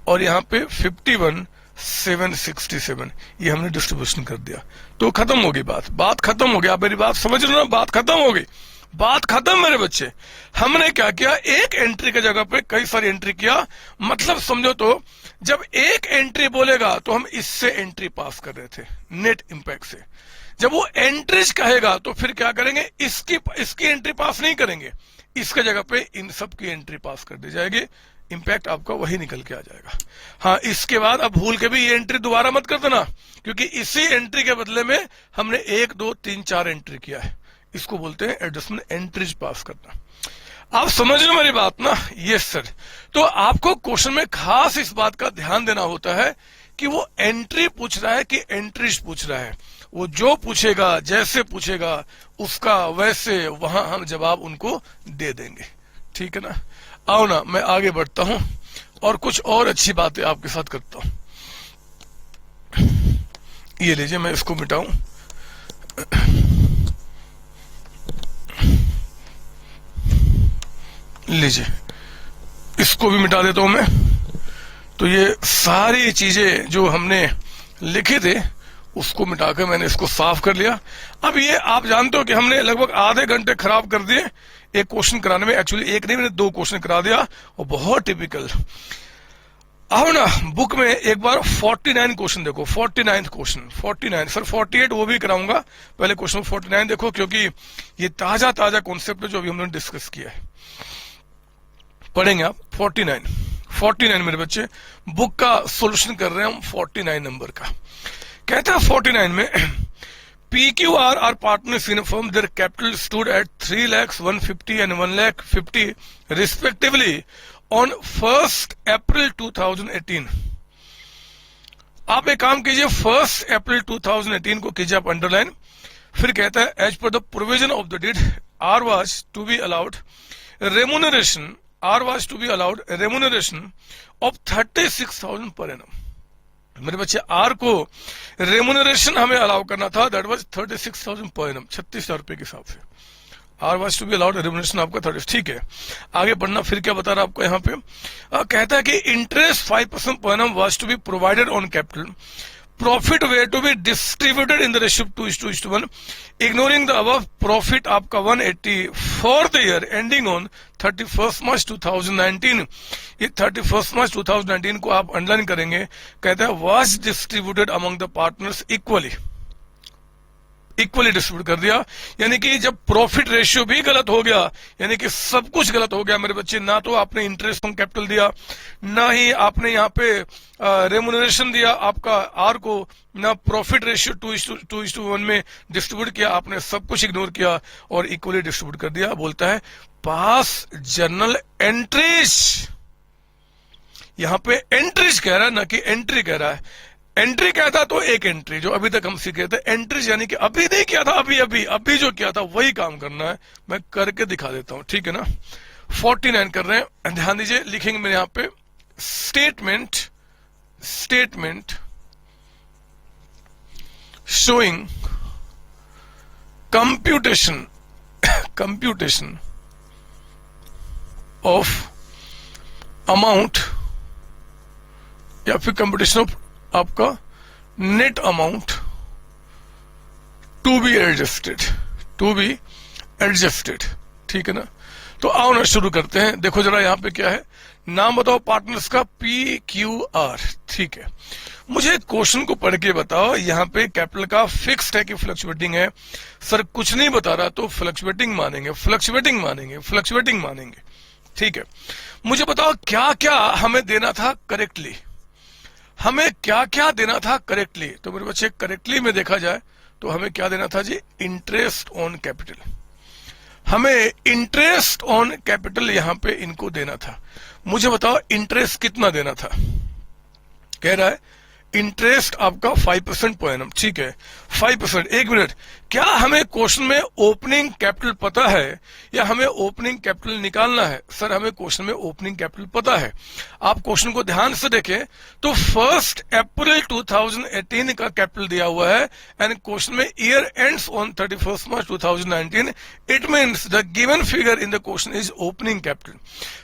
और यहाँ पे 51, 767, ये हमने डिस्ट्रीब्यूशन कर दिया। तो खत्म होगी बात खत्म हो गई। आप मेरी बात समझ रहे हो ना, बात खत्म हो गई, बात खत्म मेरे बच्चे। हमने क्या किया, एक एंट्री की जगह पे कई सारी एंट्री किया। मतलब समझो तो जब एक एंट्री बोलेगा तो हम इससे एंट्री पास कर रहे थे नेट इंपैक्ट से। जब वो एंट्रीज कहेगा तो फिर क्या करेंगे, इसकी एंट्री पास नहीं करेंगे, इसके जगह पे इन सब की एंट्री पास कर दी जाएगी। इंपैक्ट आपका वही निकल के आ जाएगा। हाँ, इसके बाद अब भूल के भी ये एंट्री दोबारा मत कर देना, क्योंकि इसी एंट्री के बदले में हमने 1, 2, 3, 4 एंट्री किया है। इसको बोलते हैं एडजस्टमेंट एंट्रीज पास करना। आप समझ लो मेरी बात ना? Yes sir. तो आपको क्वेश्चन में खास इस बात का ध्यान देना होता है कि वो एंट्री पूछ रहा है कि एंट्रीज पूछ रहा है। वो जो पूछेगा, जैसे पूछेगा, उसका वैसे वहां हम जवाब उनको दे देंगे, ठीक है ना। आओ ना, मैं आगे बढ़ता हूं और कुछ और अच्छी बातें आपके साथ करता हूं। ये लीजिए, मैं इसको मिटाऊं। लीजिए, इसको भी मिटा देता हूं मैं। तो ये सारी चीजें जो हमने लिखे थे उसको मिटाकर मैंने इसको साफ कर लिया। अब ये आप जानते हो कि हमने लगभग आधे घंटे खराब कर दिए एक क्वेश्चन कराने में। एक्चुअली एक नहीं, मैंने 2 क्वेश्चन करा दिया और बहुत टिपिकल। आओ ना, बुक में एक बार 49 क्वेश्चन देखो। 49 क्वेश्चन, 49 सर 48 वो भी कराऊंगा, पहले क्वेश्चन 49 देखो, क्योंकि ये ताजा कॉन्सेप्ट है जो अभी हमने डिस्कस किया है। पढ़ेंगे आप 49 मेरे बच्चे, बुक का सॉल्यूशन कर रहे हैं हम 49 नंबर का। कहता है 49 में PQR are partners in a firm, their capital stood at 3 lakhs 150 and 1 lakh 50 respectively on 1 अप्रैल 2018। आप एक काम कीजिए, 1 अप्रैल 2018 को कीजिए आप अंडरलाइन, फिर कहता है as per the provision of the deed R was to be allowed remuneration, R was to be allowed remuneration of 36,000 per annum. मेरे बच्चे आर को रेमुनरेशन हमें अलाउ करना था, दैट वाज 36,000 पर एनम, 36,000 रुपए के हिसाब से। R was to be allowed remuneration आपका 30, ठीक है। आगे बढ़ना, फिर क्या बता रहा आपको यहाँ पे, कहता है कि interest 5% per annum was to be provided on capital, profit were to be distributed in the ratio 2:1, ignoring the above profit आपका 180 for the year ending on 31 March 2019। ये 31 मार्च 2019 को आप अंडरलाइन करेंगे, कहता है was distributed among the partners equally distribute कर दिया। यानी कि जब प्रॉफिट रेशियो भी गलत हो गया, यानी कि सब कुछ गलत हो गया मेरे बच्चे, ना तो आपने इंटरेस्ट ऑन कैपिटल दिया, ना ही आपने यहाँ पे रेमुनरेशन दिया आपका आर को, ना प्रॉफिट रेशियो 2:1 में डिस्ट्रीब्यूट किया, आपने सब कुछ इग्नोर किया और इक्वली डिस्ट्रीब्यूट कर दिया। बोलता है पास जर्नल एंट्रीज, यहां पे एंट्रीज कह रहा है ना कि एंट्री कह रहा है। एंट्री कहता तो एक एंट्री जो अभी तक हम सीखे थे, एंट्रीज यानी कि अभी नहीं किया था, अभी जो किया था वही काम करना है। मैं करके दिखा देता हूं, ठीक है ना। 49 कर रहे हैं, ध्यान दीजिए, लिखेंगे मेरे यहां पे statement showing computation of amount या फिर कंप्यूटेशन ऑफ आपका net amount to be adjusted, ठीक है ना। तो आओ ना शुरू करते हैं। देखो जरा यहां पे क्या है, नाम बताओ पार्टनर्स का, PQR, ठीक है। मुझे क्वेश्चन को पढ़ के बताओ, यहाँ पे कैपिटल का फिक्स्ड है कि फ्लक्चुएटिंग है। सर कुछ नहीं बता रहा तो फ्लक्चुएटिंग मानेंगे, ठीक है। मुझे बताओ क्या क्या हमें देना था करेक्टली, तो मेरे बच्चे करेक्टली में देखा जाए तो हमें क्या देना था जी, इंटरेस्ट ऑन कैपिटल। हमें इंटरेस्ट ऑन कैपिटल यहां पे इनको देना था। मुझे बताओ इंटरेस्ट कितना देना था, कह रहा है इंटरेस्ट आपका 5% पर एनम, ठीक है 5%। एक मिनट, क्या हमें क्वेश्चन में ओपनिंग कैपिटल पता है या हमें ओपनिंग कैपिटल निकालना है? सर हमें क्वेश्चन में ओपनिंग कैपिटल पता है। आप क्वेश्चन को ध्यान से देखें तो 1 अप्रैल 2018 का कैपिटल दिया हुआ है एंड क्वेश्चन में year ends on 31 March 2019। It means the given figure in the question is opening capital.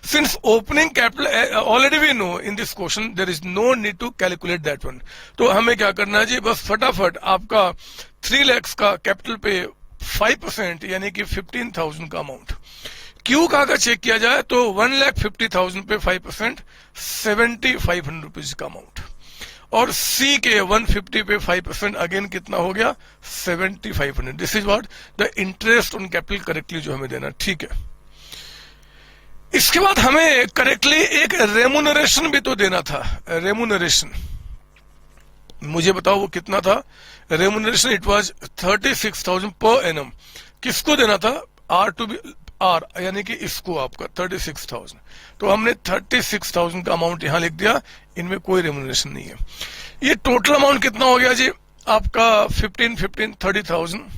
Since opening capital already we know in this question, there is no need to calculate that one. तो हमें क्या करना है जी, बस फटाफट आपका 3 लाख का capital पे 5% यानी कि 15,000 का अमाउंट। क्यू का अगर चेक किया जाए तो 1,50,000 पे 5% 7,500 रुपीज का अमाउंट, और सी के 150 पे 5% अगेन कितना हो गया 7,500। This is what the interest on capital correctly जो हमें देना, ठीक है। इसके बाद हमें करेक्टली एक रेमुनरेशन भी तो देना था। रेमुनरेशन मुझे बताओ वो कितना था remuneration? It was 36,000 per annum. किसको देना था? आर टू बी आर यानी कि इसको आपका 36,000। तो हमने 36,000 का अमाउंट यहां लिख दिया, इनमें कोई रेमुनरेशन नहीं है। ये टोटल अमाउंट कितना हो गया जी आपका 15 30,000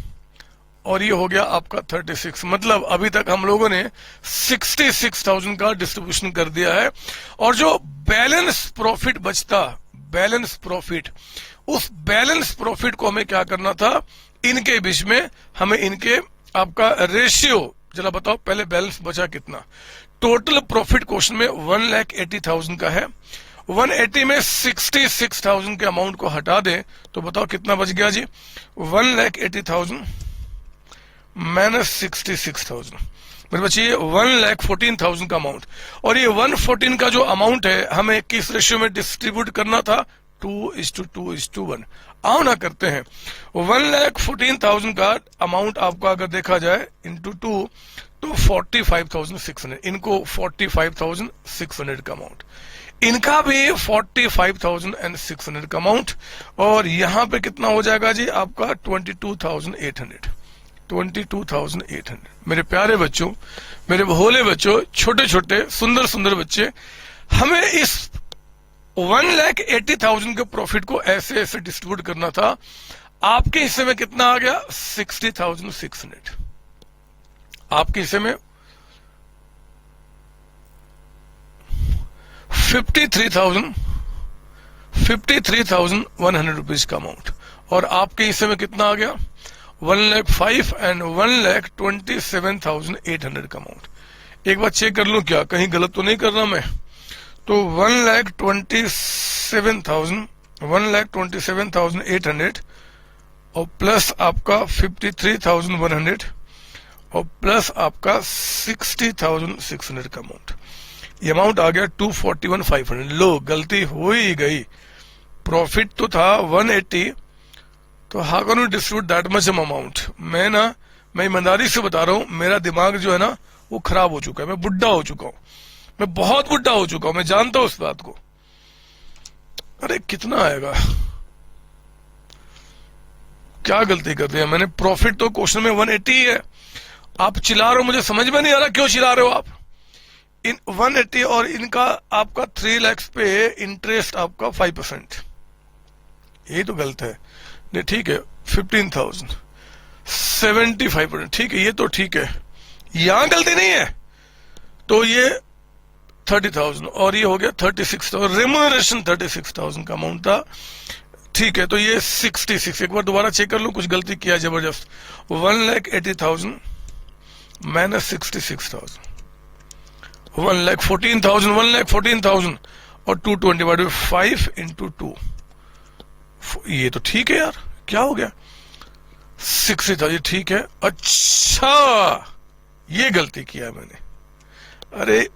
और ये हो गया आपका 36। मतलब अभी तक हम लोगों ने 66,000 का डिस्ट्रीब्यूशन कर दिया है। और जो बैलेंस प्रॉफिट बचता, बैलेंस प्रॉफिट, उस बैलेंस प्रॉफिट को हमें क्या करना था, इनके बीच में हमें इनके आपका रेशियो जरा बताओ। पहले बैलेंस बचा कितना? टोटल प्रॉफिट क्वेश्चन में 1,80,000 का है। 180 में 66,000 के अमाउंट को हटा दें तो बताओ कितना बच गया जी? 1,80,000 माइनस 66,000। मेरे बच्चे ये 1,14,000 का अमाउंट, और ये 114 का जो अमाउंट है हमें किस रेशियो में डिस्ट्रीब्यूट करना था? 2:1। आओ ना करते हैं। 1,14,000 का अमाउंट आपका अगर देखा जाए इंटू 2 तो 45,600। इनको 45,600 का अमाउंट, इनका भी 45,600 का अमाउंट, और यहां पे कितना हो जाएगा जी आपका 22,800। 22,800। मेरे प्यारे बच्चों, मेरे भोले बच्चों, छोटे छोटे सुंदर सुंदर बच्चे, हमें इस 1,80,000 के प्रॉफिट को ऐसे ऐसे डिस्ट्रीब्यूट करना था। आपके हिस्से में कितना आ गया? 60,600। आपके हिस्से में 53,100 रुपीज का अमाउंट, और आपके हिस्से में कितना आ गया? 1,05,000 एंड 1,27,800 का अमाउंट। एक बार चेक कर लूं क्या कहीं गलत तो नहीं कर रहा मैं। तो 1,27,800 और प्लस आपका 53,100 और प्लस आपका 60,600 का अमाउंट। ये अमाउंट आ गया 241,500। लो, गलती हो ही गई। प्रॉफिट तो था 180, तो how can you distribute that much amount? मैं ईमानदारी से बता रहा हूं, मेरा दिमाग जो है ना वो खराब हो चुका है। मैं बुढ़ा हो चुका हूं, मैं बहुत बुढ़ा हो चुका हूं, मैं जानता हूं उस बात को। अरे कितना आएगा? क्या गलती कर दिया मैंने? प्रॉफिट तो क्वेश्चन में 180 है। आप चिल्ला रहे हो, मुझे समझ में नहीं आ रहा क्यों चिल्ला रहे हो आप। इन 180 और इनका आपका 3 लाख पे इंटरेस्ट आपका 5%, यही तो गलत है। नहीं ठीक है, 15,000 75%, ठीक है, ये तो ठीक है, यहां गलती नहीं है। तो ये 30,000 और ये हो गया 36,000। रेम्यूनरेशन 36,000 का अमाउंट था, ठीक है। तो ये 66, एक बार दोबारा चेक कर लूं, कुछ गलती किया जबरदस्त। 1,80,000 माइनस 66,000, 1,14,000 और 220/5 इंटू 2। ये तो ठीक है यार, क्या हो गया? 60,000, ठीक है। अच्छा, ये गलती किया है मैंने। अरे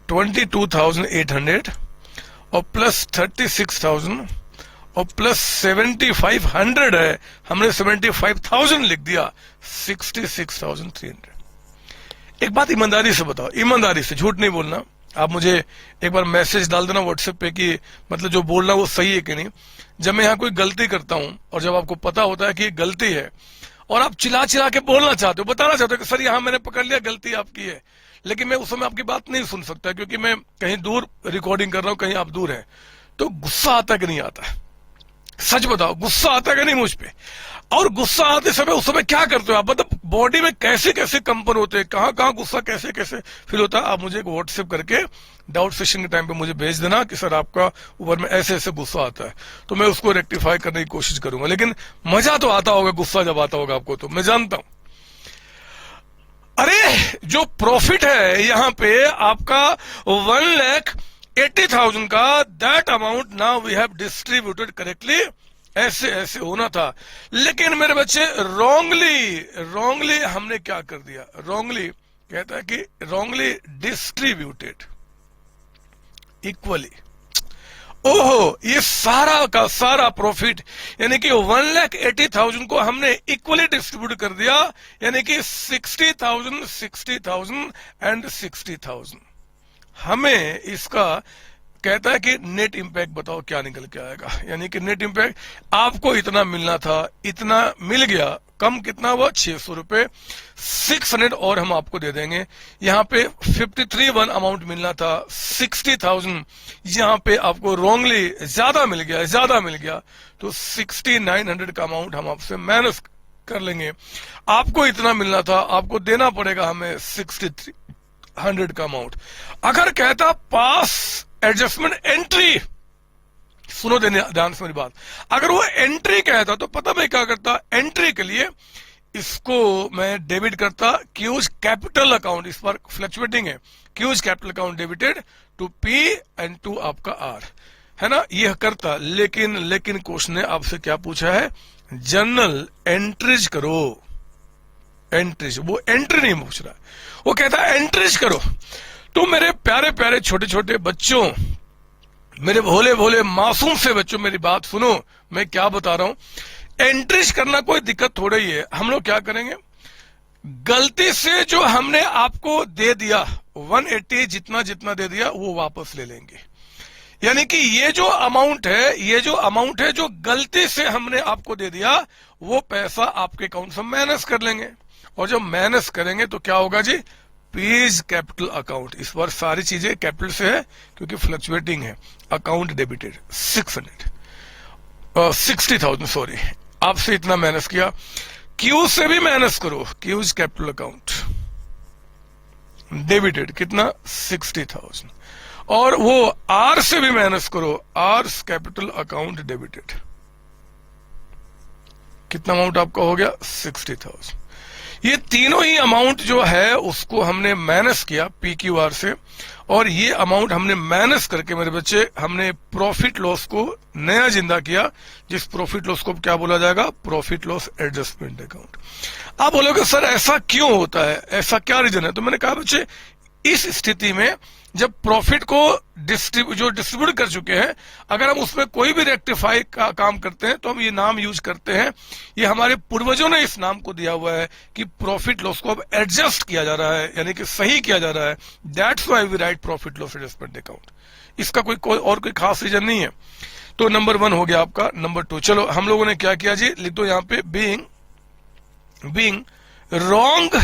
22,800 और प्लस 36,000 और प्लस 7,500 है, हमने 75,000 लिख दिया। 66,300। एक बात ईमानदारी से बताओ, ईमानदारी से, झूठ नहीं बोलना। आप मुझे एक बार मैसेज डाल देना व्हाट्सएप पे कि मतलब जो बोलना वो सही है कि नहीं। जब मैं यहाँ कोई गलती करता हूं और जब आपको पता होता है कि ये गलती है और आप चिल्ला चिल्ला के बोलना चाहते हो, बताना चाहते हो कि सर यहाँ मैंने पकड़ लिया, गलती आपकी है, लेकिन मैं उस समय आपकी बात नहीं सुन सकता क्योंकि मैं कहीं दूर रिकॉर्डिंग कर रहा हूं, कहीं आप दूर हैं, तो गुस्सा आता कि नहीं आता? सच बताओ, गुस्सा आता कि नहीं मुझ पे? और गुस्सा आते समय उस समय क्या करते हो आप? मतलब बॉडी में कैसे कैसे कंपन होते हैं, कहां कहां गुस्सा कैसे कैसे फील होता है? आप मुझे व्हाट्सएप करके डाउट सेशन के टाइम पे मुझे भेज देना कि सर आपका ऊपर में ऐसे ऐसे गुस्सा आता है, तो मैं उसको रेक्टिफाई करने की कोशिश करूंगा। लेकिन मजा तो आता होगा गुस्सा जब आता होगा आपको, तो मैं जानता हूं। अरे जो प्रॉफिट है यहां पे आपका 1,80,000 का, that amount now we have distributed correctly. ऐसे ऐसे होना था, लेकिन मेरे बच्चे रॉन्गली हमने क्या कर दिया? रॉन्गली कहता है कि रॉन्गली डिस्ट्रीब्यूटेड इक्वली। ओहो, ये सारा का सारा प्रॉफिट यानी कि 1,80,000 को हमने इक्वली डिस्ट्रीब्यूट कर दिया, यानी कि 60,000 60,000 एंड 60,000। हमें इसका कहता है कि नेट इंपैक्ट बताओ क्या निकल के आएगा। यानी कि नेट इंपैक्ट आपको इतना मिलना था, इतना मिल गया, कम कितना हुआ? 600 रुपए। 600 और हम आपको दे देंगे। यहाँ पे 53,1 अमाउंट मिलना था, 60,000 यहाँ पे आपको रॉन्गली ज्यादा मिल गया, तो 6900 का अमाउंट हम आपसे माइनस कर लेंगे। आपको इतना मिलना था, आपको देना पड़ेगा हमें 6300 का अमाउंट। अगर कहता पास एडजस्टमेंट एंट्री, सुनो ध्यान से मेरी बात, अगर वो एंट्री कहता तो पता मैं क्या करता? एंट्री के लिए इसको मैं डेबिट करता क्यूज कैपिटल अकाउंट, इस पर फ्लक्चुएटिंग है, cause capital account debited to P and to आपका आर, है ना, यह करता। लेकिन क्वेश्चन ने आपसे क्या पूछा है? जर्नल एंट्रीज करो। एंट्रीज, वो एंट्री नहीं पूछ रहा, वो कहता है एंट्रीज करो। तो मेरे प्यारे प्यारे छोटे छोटे बच्चों, मेरे भोले भोले मासूम से बच्चों, मेरी बात सुनो, मैं क्या बता रहा हूं। एंट्रीज करना कोई दिक्कत थोड़ा ही है। हम लोग क्या करेंगे, गलती से जो हमने आपको दे दिया 180 जितना जितना दे दिया वो वापस ले लेंगे। यानी कि ये जो अमाउंट है जो गलती से हमने आपको दे दिया, वो पैसा आपके अकाउंट से माइनस कर लेंगे, और जब माइनस करेंगे तो क्या होगा जी, पेज कैपिटल अकाउंट। इस बार सारी चीजें कैपिटल से है क्योंकि फ्लक्चुएटिंग है। अकाउंट डेबिटेड 60,000 सॉरी, आपसे इतना माइनस किया। क्यू से भी माइनस करो, क्यूज कैपिटल अकाउंट डेबिटेड कितना 60,000, और वो आर से भी माइनस करो, आर्स कैपिटल अकाउंट डेबिटेड, कितना अमाउंट आपका हो गया 60,000। ये तीनों ही अमाउंट जो है उसको हमने माइनस किया PQR से, और ये अमाउंट हमने माइनस करके मेरे बच्चे हमने प्रॉफिट लॉस को नया जिंदा किया, जिस प्रॉफिट लॉस को क्या बोला जाएगा, प्रॉफिट लॉस एडजस्टमेंट अकाउंट। आप बोलोगे सर ऐसा क्यों होता है, ऐसा क्या रीजन है? तो मैंने कहा बच्चे, इस स्थिति में जब प्रॉफिट को डिस्ट्रीब्यूट कर चुके हैं, अगर हम उसमें कोई भी रेक्टिफाई का काम करते हैं तो हम ये नाम यूज करते हैं। ये हमारे पूर्वजों ने इस नाम को दिया हुआ है कि प्रॉफिट लॉस को अब एडजस्ट किया जा रहा है, यानी कि सही किया जा रहा है। That's why we write profit loss adjustment account. इसका कोई खास रीजन नहीं है। तो नंबर 1 हो गया आपका। नंबर 2, चलो हम लोगों ने क्या किया जी, लिख दो यहां पे, being wrong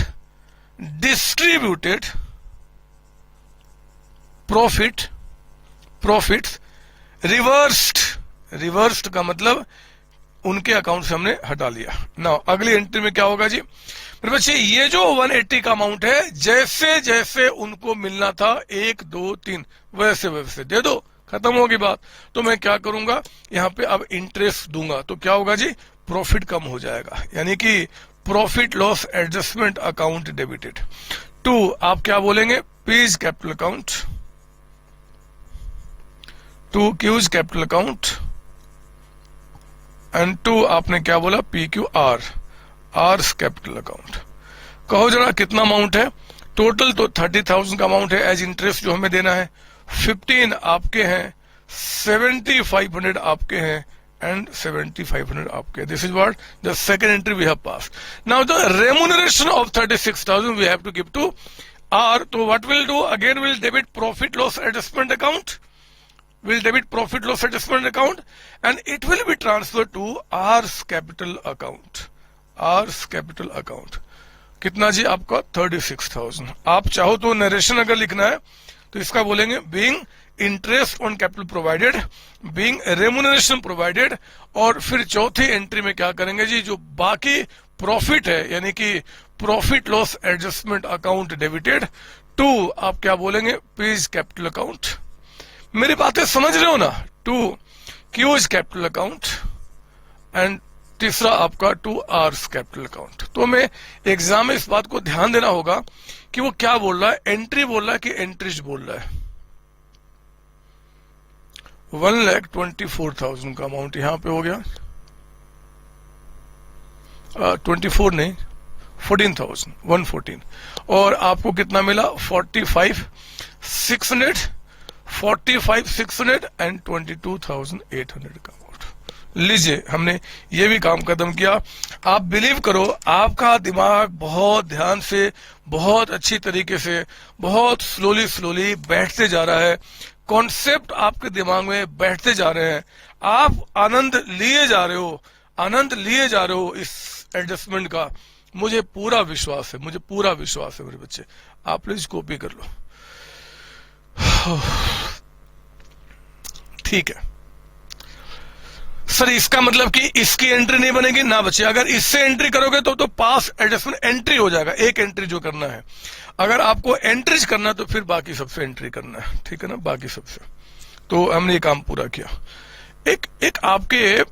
distributed profits reversed का मतलब उनके अकाउंट से हमने हटा लिया। नाउ अगली एंट्री में क्या होगा जी मेरे बच्चे, ये जो 180 का अमाउंट है, जैसे जैसे उनको मिलना था 1 2 3 वैसे वैसे दे दो, खत्म होगी बात। तो मैं क्या करूंगा, यहां पे अब इंटरेस्ट दूंगा, तो क्या होगा जी, प्रॉफिट कम हो जाएगा, यानी कि profit loss adjustment account debited. 2 आप क्या बोलेंगे, page capital account, 2 cues capital account, and 2 आपने क्या बोला, PQR आर्स कैपिटल अकाउंट। कहो जरा कितना अमाउंट है टोटल? तो 30,000 का अमाउंट है एज इंटरेस्ट जो हमें देना है, 15 आपके हैं, 7,500 आपके हैं, and 7,500 आपके। This is what the second entry we have passed. Now the remuneration of 36,000 we have to give to R. So what we'll do, again we'll debit profit loss adjustment account. We'll debit profit loss adjustment account and it will be transferred to R's capital account. R's capital account. कितना जी आपका 36,000। आप चाहो तो narration अगर लिखना है तो इसका बोलेंगे being interest on capital provided, being remuneration provided, और फिर चौथी एंट्री में क्या करेंगे जी, जो बाकी प्रॉफिट है यानी कि profit loss adjustment account debited. 2 आप क्या बोलेंगे, पेज कैपिटल अकाउंट। मेरी बातें समझ रहे हो ना? 2 क्यूज कैपिटल अकाउंट एंड तीसरा आपका 2 आर्स कैपिटल अकाउंट। तो हमें एग्जाम में इस बात को ध्यान देना होगा कि वो क्या बोल रहा है, एंट्री बोल रहा है कि एंट्रीज बोल रहा है। 1,24,000 का अमाउंट यहां पे हो गया, 24 नहीं 14,000, 114, और आपको कितना मिला 45,600 एंड 22,800 का अमाउंट। लीजिए हमने ये भी काम खत्म किया। आप बिलीव करो, आपका दिमाग बहुत ध्यान से, बहुत अच्छी तरीके से, बहुत स्लोली बैठते जा रहा है। कॉन्सेप्ट आपके दिमाग में बैठते जा रहे हैं, आप आनंद लिए जा रहे हो इस एडजस्टमेंट का। मुझे पूरा विश्वास है मेरे बच्चे। आप प्लीज कॉपी कर लो, ठीक है सर। इसका मतलब कि इसकी एंट्री नहीं बनेगी ना बच्चे, अगर इससे एंट्री करोगे तो पास एडजस्टमेंट एंट्री हो जाएगा, एक एंट्री जो करना है। अगर आपको एंट्रीज करना है तो फिर बाकी सबसे एंट्री करना है, ठीक है ना, बाकी सबसे। तो हमने ये काम पूरा किया। एक आपके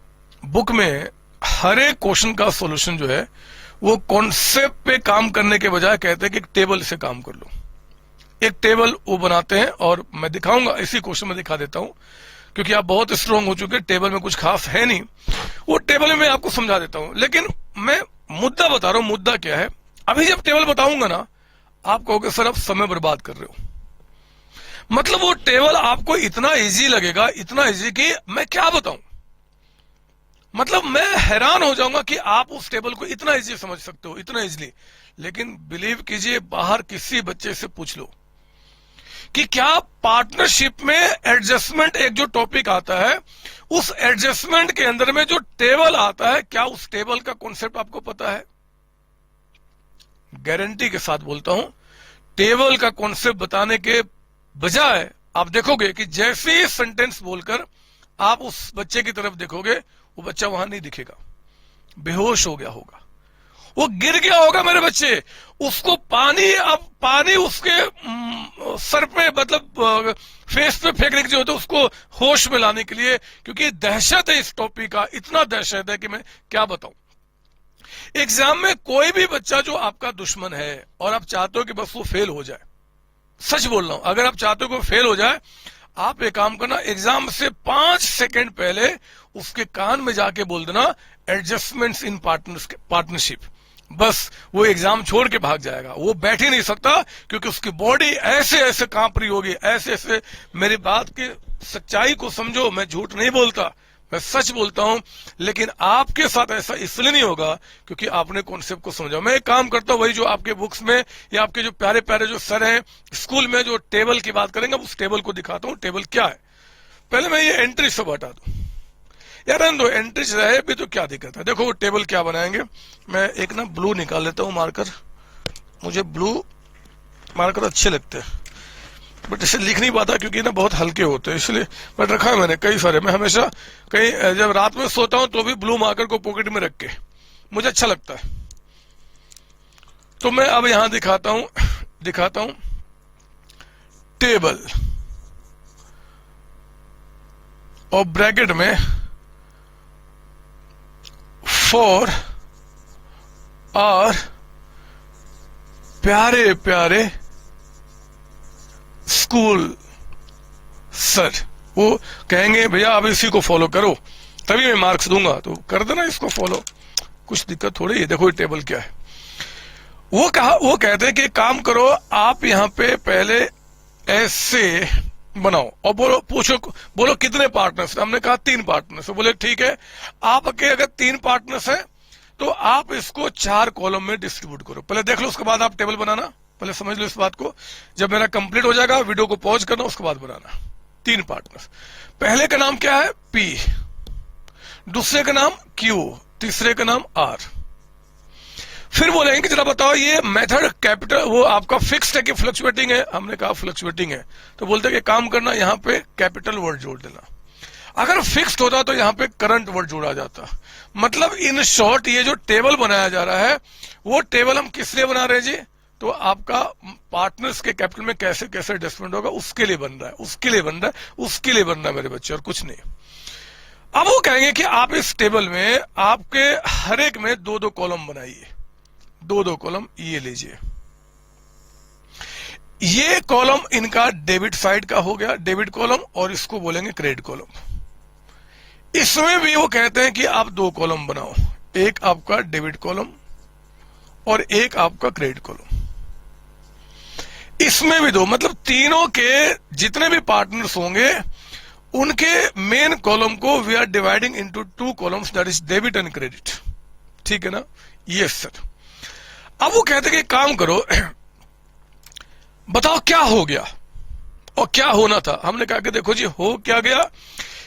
बुक में हर एक क्वेश्चन का सॉल्यूशन जो है वो कॉन्सेप्ट पे काम करने के बजाय कहते हैं कि एक टेबल से काम कर लो। एक टेबल वो बनाते हैं और मैं दिखाऊंगा, इसी क्वेश्चन में दिखा देता हूं क्योंकि आप बहुत स्ट्रांग हो चुके हैं, टेबल में कुछ खास है नहीं। वो टेबल में मैं आपको समझा देता हूं, लेकिन मैं मुद्दा बता रहा हूं। मुद्दा क्या है, अभी जब टेबल बताऊंगा ना आप कहोगे सर आप समय बर्बाद कर रहे हो। मतलब वो टेबल आपको इतना इजी लगेगा, इतना इजी कि मैं क्या बताऊं। मतलब मैं हैरान हो जाऊंगा कि आप उस टेबल को इतना इजी समझ सकते हो, इतना इजीली। लेकिन बिलीव कीजिए, बाहर किसी बच्चे से पूछ लो कि क्या पार्टनरशिप में एडजस्टमेंट एक जो टॉपिक आता है, उस एडजस्टमेंट के अंदर में जो टेबल आता है, क्या उस टेबल का कॉन्सेप्ट आपको पता है? गारंटी के साथ बोलता हूं, टेबल का कॉन्सेप्ट बताने के बजाय आप देखोगे कि जैसे ही सेंटेंस बोलकर आप उस बच्चे की तरफ देखोगे, वो बच्चा वहां नहीं दिखेगा, बेहोश हो गया होगा, वो गिर गया होगा मेरे बच्चे। उसको पानी उसके सर पे, मतलब फेस पे फेंकने की जरूरत है उसको होश में लाने के लिए, क्योंकि दहशत है इस टॉपिक का, इतना दहशत है कि मैं क्या बताऊं। एग्जाम में कोई भी बच्चा जो आपका दुश्मन है और आप चाहते हो कि बस वो फेल हो जाए, सच बोल रहा हूं, अगर आप चाहते हो कि वो फेल हो जाए, आप एक काम करना, एग्जाम से 5 सेकंड पहले उसके कान में जाके बोल देना एडजस्टमेंट्स इन पार्टनरशिप। बस वो एग्जाम छोड़ के भाग जाएगा, वो बैठ ही नहीं सकता, क्योंकि उसकी बॉडी ऐसे ऐसे कांप रही होगी, ऐसे ऐसे। मेरी बात की सच्चाई को समझो, मैं झूठ नहीं बोलता, मैं सच बोलता हूं। लेकिन आपके साथ ऐसा इसलिए नहीं होगा क्योंकि आपने कॉन्सेप्ट को समझा। मैं एक काम करता हूं, वही जो आपके बुक्स में या आपके जो प्यारे प्यारे जो सर हैं स्कूल में जो टेबल की बात करेंगे, उस टेबल को दिखाता हूं। टेबल क्या है, पहले मैं ये एंट्री सब हटा दूं यार, दो एंट्रीज रहे भी तो क्या दिक्कत है। देखो वो टेबल क्या बनाएंगे, मैं एक ना ब्लू निकाल लेता हूं मार्कर, मुझे ब्लू मार्कर अच्छे लगते हैं, बट इसे लिख नहीं पाता क्योंकि ना बहुत हल्के होते हैं, इसलिए बट रखा है मैंने कई सारे। मैं हमेशा कहीं जब रात में सोता हूं तो भी ब्लू मार्कर को पॉकेट में रख के, मुझे अच्छा लगता है। तो मैं अब यहां दिखाता हूं टेबल, और ब्रैकेट में 4 और प्यारे प्यारे स्कूल सर। वो कहेंगे भैया अब इसी को फॉलो करो तभी मैं मार्क्स दूंगा, तो कर देना इसको फॉलो, कुछ दिक्कत थोड़ी है। देखो ये टेबल क्या है, वो कहते हैं कि काम करो, आप यहां पे पहले ऐसे बनाओ और बोलो कितने पार्टनर्स। हमने कहा 3 पार्टनर्स, बोले ठीक है, आपके अगर 3 पार्टनर्स है तो आप इसको 4 कॉलम में डिस्ट्रीब्यूट करो। पहले देख लो, उसके बाद आप टेबल बनाना, पहले समझ लो इस बात को। जब मेरा कंप्लीट हो जाएगा वीडियो को पॉज करना, उसके बाद बनाना। 3 पार्टनर्स, पहले का नाम क्या है P, दूसरे का नाम Q, तीसरे का नाम R। फिर बोलेंगे कि जरा बताओ ये मेथड कैपिटल वो आपका फिक्स्ड है कि फ्लक्चुएटिंग है। हमने कहा फ्लक्चुएटिंग है, तो बोलते हैं कि काम करना यहां पे कैपिटल वर्ड जोड़ देना। अगर फिक्स्ड होता तो यहां पे करंट वर्ड जोड़ा जाता। मतलब इन शॉर्ट ये जो टेबल बनाया जा रहा है, वो टेबल हम किस लिए बना रहे हैं जी, तो आपका पार्टनर्स के कैपिटल में कैसे कैसे एडजस्टमेंट होगा उसके लिए बन रहा है, उसके लिए बन रहा है मेरे बच्चे, और कुछ नहीं। अब वो कहेंगे कि आप इस टेबल में आपके हर एक में 2-2 कॉलम बनाइए, 2-2 कॉलम ये लीजिए। ये कॉलम इनका डेबिट साइड का हो गया, डेबिट कॉलम, और इसको बोलेंगे क्रेडिट कॉलम। इसमें भी वो कहते हैं कि आप 2 कॉलम बनाओ, एक आपका डेबिट कॉलम और एक आपका क्रेडिट कॉलम। इसमें भी 2, मतलब तीनों के जितने भी पार्टनर्स होंगे उनके मेन कॉलम को we are dividing into 2 columns, that is debit and credit. ठीक है ना, यस सर। अब वो कहते हैं कि काम करो, बताओ क्या हो गया और क्या होना था। हमने कहा कि देखो जी हो क्या गया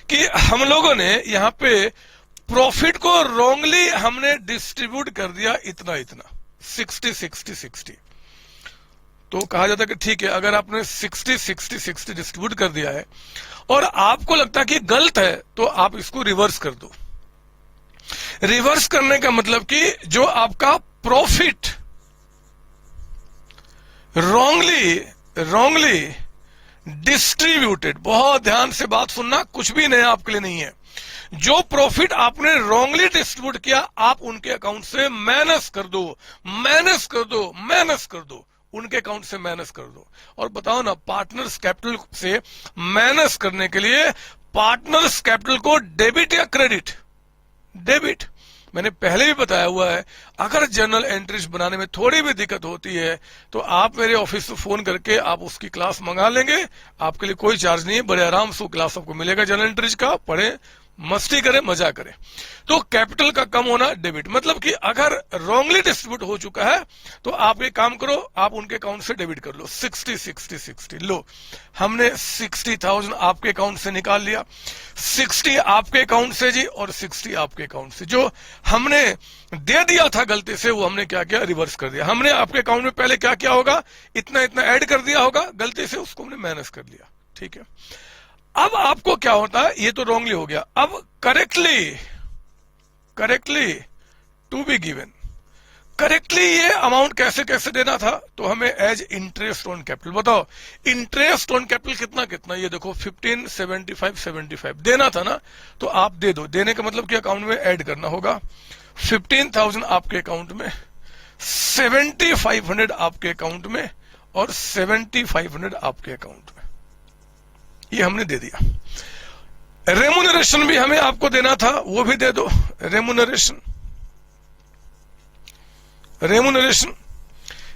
कि हम लोगों ने यहां पे प्रॉफिट को रॉन्गली हमने डिस्ट्रीब्यूट कर दिया इतना 60-60-60। तो कहा जाता है कि ठीक है, अगर आपने 60-60-60 डिस्ट्रीब्यूट कर दिया है और आपको लगता है कि गलत है, तो आप इसको रिवर्स कर दो। रिवर्स करने का मतलब कि जो आपका प्रॉफिट रॉन्गली डिस्ट्रीब्यूटेड, बहुत ध्यान से बात सुनना, कुछ भी नया आपके लिए नहीं है। जो प्रॉफिट आपने रॉन्गली डिस्ट्रीब्यूट किया, आप उनके अकाउंट से माइनस कर दो, उनके अकाउंट से माइनस कर दो। और बताओ ना, पार्टनर्स कैपिटल से माइनस करने के लिए पार्टनर्स कैपिटल को डेबिट या क्रेडिट? डेबिट। मैंने पहले भी बताया हुआ है, अगर जर्नल एंट्रीज बनाने में थोड़ी भी दिक्कत होती है तो आप मेरे ऑफिस से फोन करके आप उसकी क्लास मंगा लेंगे, आपके लिए कोई चार्ज नहीं है, बड़े आराम से क्लास आपको मिलेगा जर्नल एंट्रीज का। पढ़ें, मस्ती करें, मजा करें। तो कैपिटल का कम होना डेबिट, मतलब कि अगर रॉन्गली डिस्ट्रीब्यूट हो चुका है तो आप एक काम करो, आप उनके अकाउंट से डेबिट कर लो। 60 60 60 लो, हमने 60,000 आपके अकाउंट से निकाल लिया, 60 आपके अकाउंट से जी और 60 आपके अकाउंट से। जो हमने दे दिया था गलती से वो हमने क्या किया, रिवर्स कर दिया। हमने आपके अकाउंट में पहले क्या किया होगा, इतना इतना ऐड कर दिया होगा, गलती से उसको हमने माइनस कर लिया, ठीक है। अब आपको क्या होता है, ये तो रॉन्गली हो गया, अब correctly to be given, correctly ये अमाउंट कैसे कैसे देना था, तो हमें एज इंटरेस्ट ऑन कैपिटल। बताओ इंटरेस्ट ऑन कैपिटल कितना कितना, ये देखो 15 75 75 देना था ना, तो आप दे दो। देने का मतलब कि अकाउंट में ऐड करना होगा। 15,000 आपके अकाउंट में, 7500 आपके अकाउंट में और 7500 आपके अकाउंट में, ये हमने दे दिया। रेमुनरेशन भी हमें आपको देना था, वो भी दे दो। रेमुनरेशन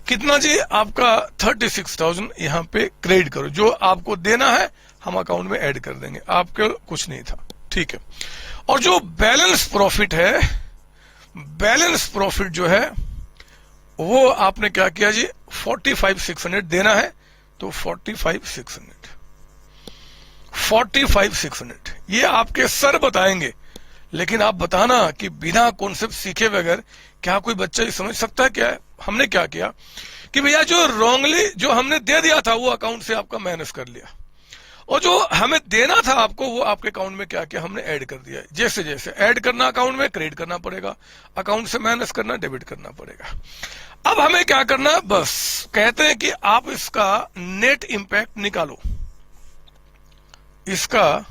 कितना जी, आपका 36,000 यहां पे क्रेडिट करो। जो आपको देना है हम अकाउंट में ऐड कर देंगे, आपके कुछ नहीं था, ठीक है। और जो बैलेंस प्रॉफिट है, बैलेंस प्रॉफिट जो है वो आपने क्या किया जी, 45,600 देना है, तो 45,600 ये आपके सर बताएंगे। लेकिन आप बताना कि बिना कॉन्सेप्ट सीखे बगैर क्या कोई बच्चा ये समझ सकता है क्या है। हमने क्या किया कि भैया जो रॉन्गली जो हमने दे दिया था वो अकाउंट से आपका माइनस कर लिया, और जो हमें देना था आपको वो आपके अकाउंट में क्या किया, हमने ऐड कर दिया। जैसे जैसे ऐड करना अकाउंट में, क्रेडिट करना पड़ेगा, अकाउंट से माइनस करना, डेबिट करना पड़ेगा। अब हमें क्या करना, बस कहते हैं कि आप इसका नेट इंपैक्ट निकालो। इसका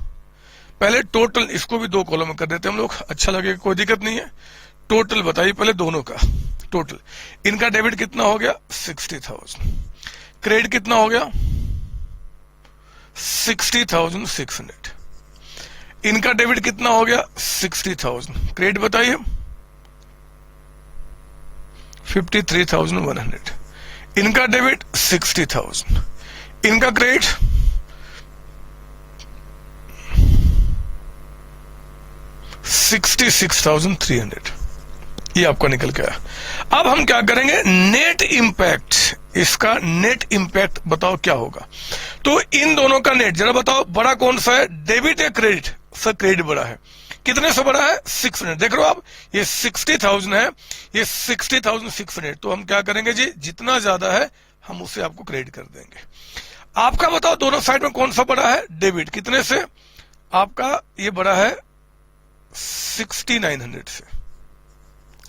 पहले टोटल, इसको भी 2 कॉलम में कर देते हैं हम लोग, अच्छा लगेगा, कोई दिक्कत नहीं है। टोटल बताइए पहले दोनों का टोटल। इनका डेबिट कितना हो गया, 60,000, क्रेडिट कितना हो गया, 60,600, इनका डेबिट कितना हो गया, 60,000, क्रेडिट बताइए 53,100, इनका डेबिट 60,000, इनका क्रेडिट 66,300, ये आपका निकल गया। अब हम क्या करेंगे, नेट इंपैक्ट, इसका नेट इंपैक्ट बताओ क्या होगा। तो इन दोनों का नेट जरा बताओ, बड़ा कौन सा है, डेबिट या क्रेडिट? सर क्रेडिट बड़ा है, कितने से बड़ा है, 600। देख रहे हो आप, ये 60,000 है, ये 60,600, तो हम क्या करेंगे जी, जितना ज्यादा है हम उसे आपको क्रेडिट कर देंगे। आपका बताओ दोनों साइड में कौन सा बड़ा है, डेबिट, कितने से, आपका ये बड़ा है 6900 से।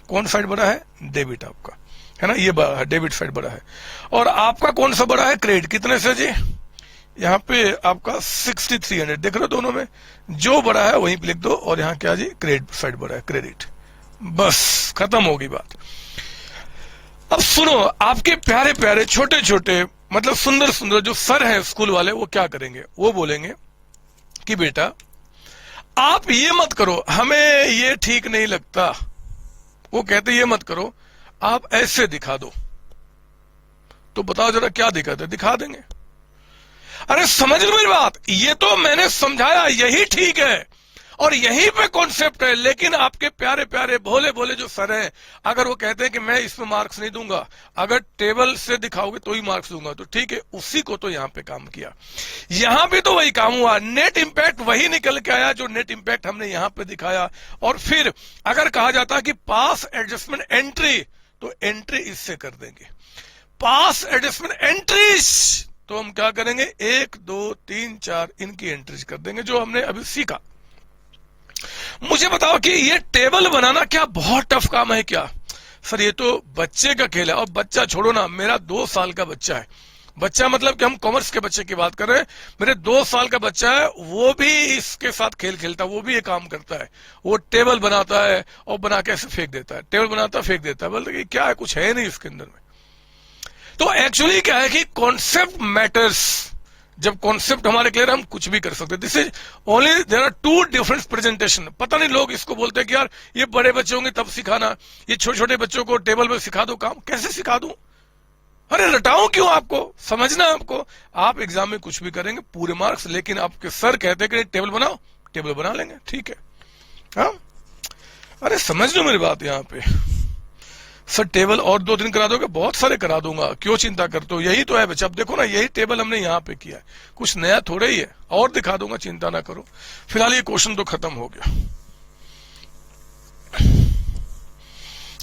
कौन साइड बड़ा है, डेबिट आपका है ना, ये बड़ा है, डेबिट साइड बड़ा है। और आपका कौन सा बड़ा है, क्रेडिट, कितने से जी, यहाँ पे आपका 6300। देख रहे हो दोनों में जो बड़ा है वहीं पे लिख दो, और यहाँ क्या जी, क्रेडिट साइड बड़ा है, क्रेडिट। बस खत्म होगी बात। अब सुनो, आपके प्यारे प्यारे छोटे छोटे मतलब सुंदर सुंदर जो सर हैं स्कूल वाले, वो क्या करेंगे, वो बोलेंगे कि बेटा आप ये मत करो, हमें ये ठीक नहीं लगता। वो कहते ये मत करो, आप ऐसे दिखा दो। तो बताओ जरा क्या दिक्कत है, दिखा देंगे। अरे समझ लो मेरी बात, ये तो मैंने समझाया, यही ठीक है और यही पे कॉन्सेप्ट है। लेकिन आपके प्यारे प्यारे भोले भोले जो सर हैं, अगर वो कहते हैं कि मैं इसमें मार्क्स नहीं दूंगा, अगर टेबल से दिखाओगे तो ही मार्क्स दूंगा, तो ठीक है, उसी को तो यहां पे काम किया। यहां भी तो वही काम हुआ, नेट इंपैक्ट वही निकल के आया जो नेट इंपैक्ट हमने यहां पे दिखाया। और फिर अगर कहा जाता है कि पास एडजस्टमेंट एंट्री, तो एंट्री इससे कर देंगे। पास एडजस्टमेंट एंट्रीज, तो हम क्या करेंगे, 1 2 3 4 इनकी एंट्रीज कर देंगे, जो हमने अभी सीखा। मुझे बताओ कि ये टेबल बनाना क्या बहुत टफ काम है क्या? सर ये तो बच्चे का खेल है। और बच्चा छोड़ो ना, मेरा 2 साल का बच्चा है। बच्चा मतलब कि हम कॉमर्स के बच्चे की बात कर रहे हैं। मेरे 2 साल का बच्चा है, वो भी इसके साथ खेल खेलता है, वो भी ये काम करता है। वो टेबल बनाता है और बना के ऐसे फेंक देता है, टेबल बनाता है फेंक देता है, बोलते कि क्या है, कुछ है नहीं इसके अंदर में। तो एक्चुअली क्या है कि कॉन्सेप्ट मैटर्स। जब कॉन्सेप्ट हमारे क्लियर, हम कुछ भी कर सकते हैं। This is only, there are 2 different presentation. पता नहीं लोग इसको बोलते हैं कि यार ये बड़े बच्चे होंगे तब सिखाना, ये छोटे छोटे बच्चों को टेबल पे सिखा दो काम। कैसे सिखा दूं? अरे रटाऊं क्यों आपको? समझना आपको। आप एग्जाम में कुछ भी करेंगे पूरे मार्क्स, लेकिन आपके सर कहते हैं कि टेबल बनाओ, टेबल बना लेंगे, ठीक है। हाँ, अरे समझ लो मेरी बात यहाँ पे। सर टेबल और 2-3 करा दोगे? बहुत सारे करा दूंगा, क्यों चिंता करते हो, यही तो है बच्चा। अब देखो ना, यही टेबल हमने यहाँ पे किया है, कुछ नया थोड़ा ही है, और दिखा दूंगा, चिंता ना करो। फिलहाल ये क्वेश्चन तो खत्म हो गया।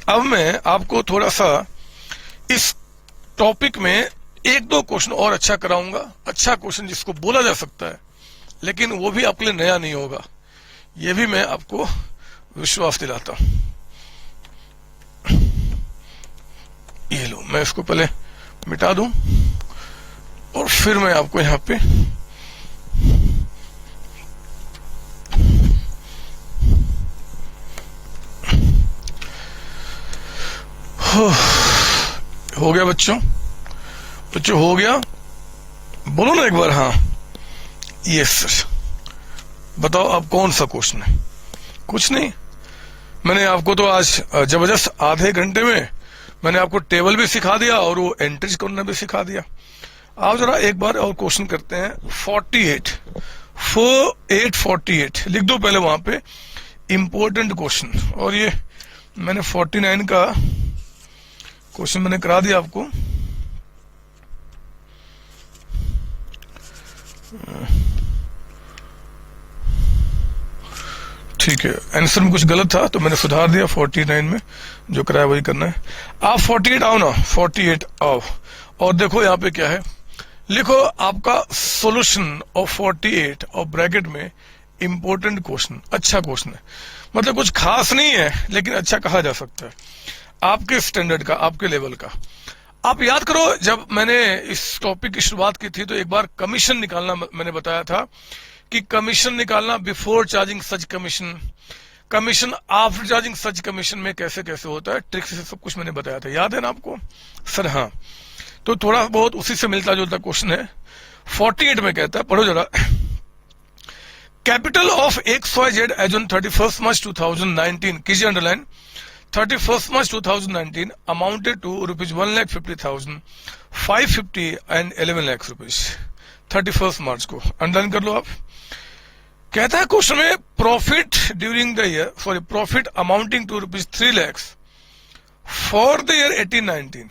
अब मैं आपको थोड़ा सा इस टॉपिक में 1-2 क्वेश्चन और अच्छा कराऊंगा। अच्छा क्वेश्चन जिसको बोला जा सकता है, लेकिन वो भी आपके लिए नया नहीं होगा, ये भी मैं आपको विश्वास दिलाता हूं। ये लो, मैं इसको पहले मिटा दूं और फिर मैं आपको यहां पे हो गया बच्चों हो गया? बोलो ना एक बार हाँ। Yes sir. बताओ अब कौन सा क्वेश्चन है? कुछ नहीं, मैंने आपको तो आज जबरदस्त आधे घंटे में मैंने आपको टेबल भी सिखा दिया और वो एंट्रीज करना भी सिखा दिया। आप जरा एक बार और क्वेश्चन करते हैं। 48 लिख दो पहले वहां पे, इंपॉर्टेंट क्वेश्चन। और ये मैंने 49 का क्वेश्चन मैंने करा दिया आपको। ठीक है, आंसर में कुछ गलत था तो मैंने सुधार दिया। 49 में जो कराया वही करना है। आप 48 आओ ना, 48 आओ और देखो यहाँ पे क्या है। लिखो आपका सॉल्यूशन ऑफ 48 और ब्रैकेट में इंपॉर्टेंट क्वेश्चन। अच्छा क्वेश्चन है, मतलब कुछ खास नहीं है लेकिन अच्छा कहा जा सकता है, आपके स्टैंडर्ड का, आपके लेवल का। आप याद करो, जब मैंने इस टॉपिक की शुरुआत की थी तो एक बार कमीशन निकालना मैंने बताया था कि कमीशन निकालना बिफोर चार्जिंग सच कमीशन, कमीशन आफ्टर चार्जिंग सच कमीशन में कैसे कैसे होता है, ट्रिक्स से सब कुछ मैंने बताया था। याद है ना आपको? सर हाँ, तो थोड़ा बहुत उसी से मिलता जुलता क्वेश्चन है। 48 में कहता है, पढ़ो जरा। Capital of XYZ as on 31 March 2019, कीजिए underline, 31 March 2019 amounted to rupees 1,50,000, 550 and 11 lakhs rupees। 31 March को अंडरलाइन कर लो आप। कहता है क्वेश्चन में profit during the year, sorry, profit amounting to rupees 3 lakhs for the year 18-19।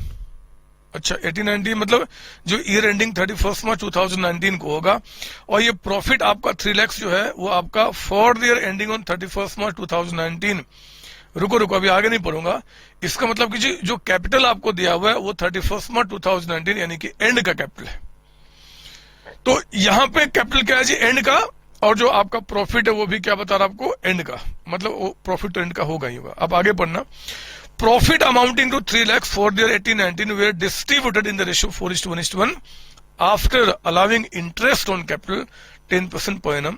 अच्छा, 18-19 मतलब जो ईयर एंडिंग 31 मार्च 2019 को होगा, और ये प्रॉफिट आपका 3 lakhs जो है वो आपका for the year ending on 31 March 2019। रुको अभी आगे नहीं पढ़ूंगा। इसका मतलब कि जो कैपिटल आपको दिया हुआ है वो 31 मार्च 2019 यानी कि एंड का कैपिटल है। तो यहां पे कैपिटल क्या है जी? एंड का। और जो आपका प्रॉफिट है वो भी क्या बता रहा आपको? एंड का। मतलब वो प्रॉफिट तो एंड का होगा ही होगा। अब आगे पढ़ना। Profit amounting to 3 lakhs for the year 18-19 were distributed in the ratio 4:1 after allowing interest on capital 10% per annum।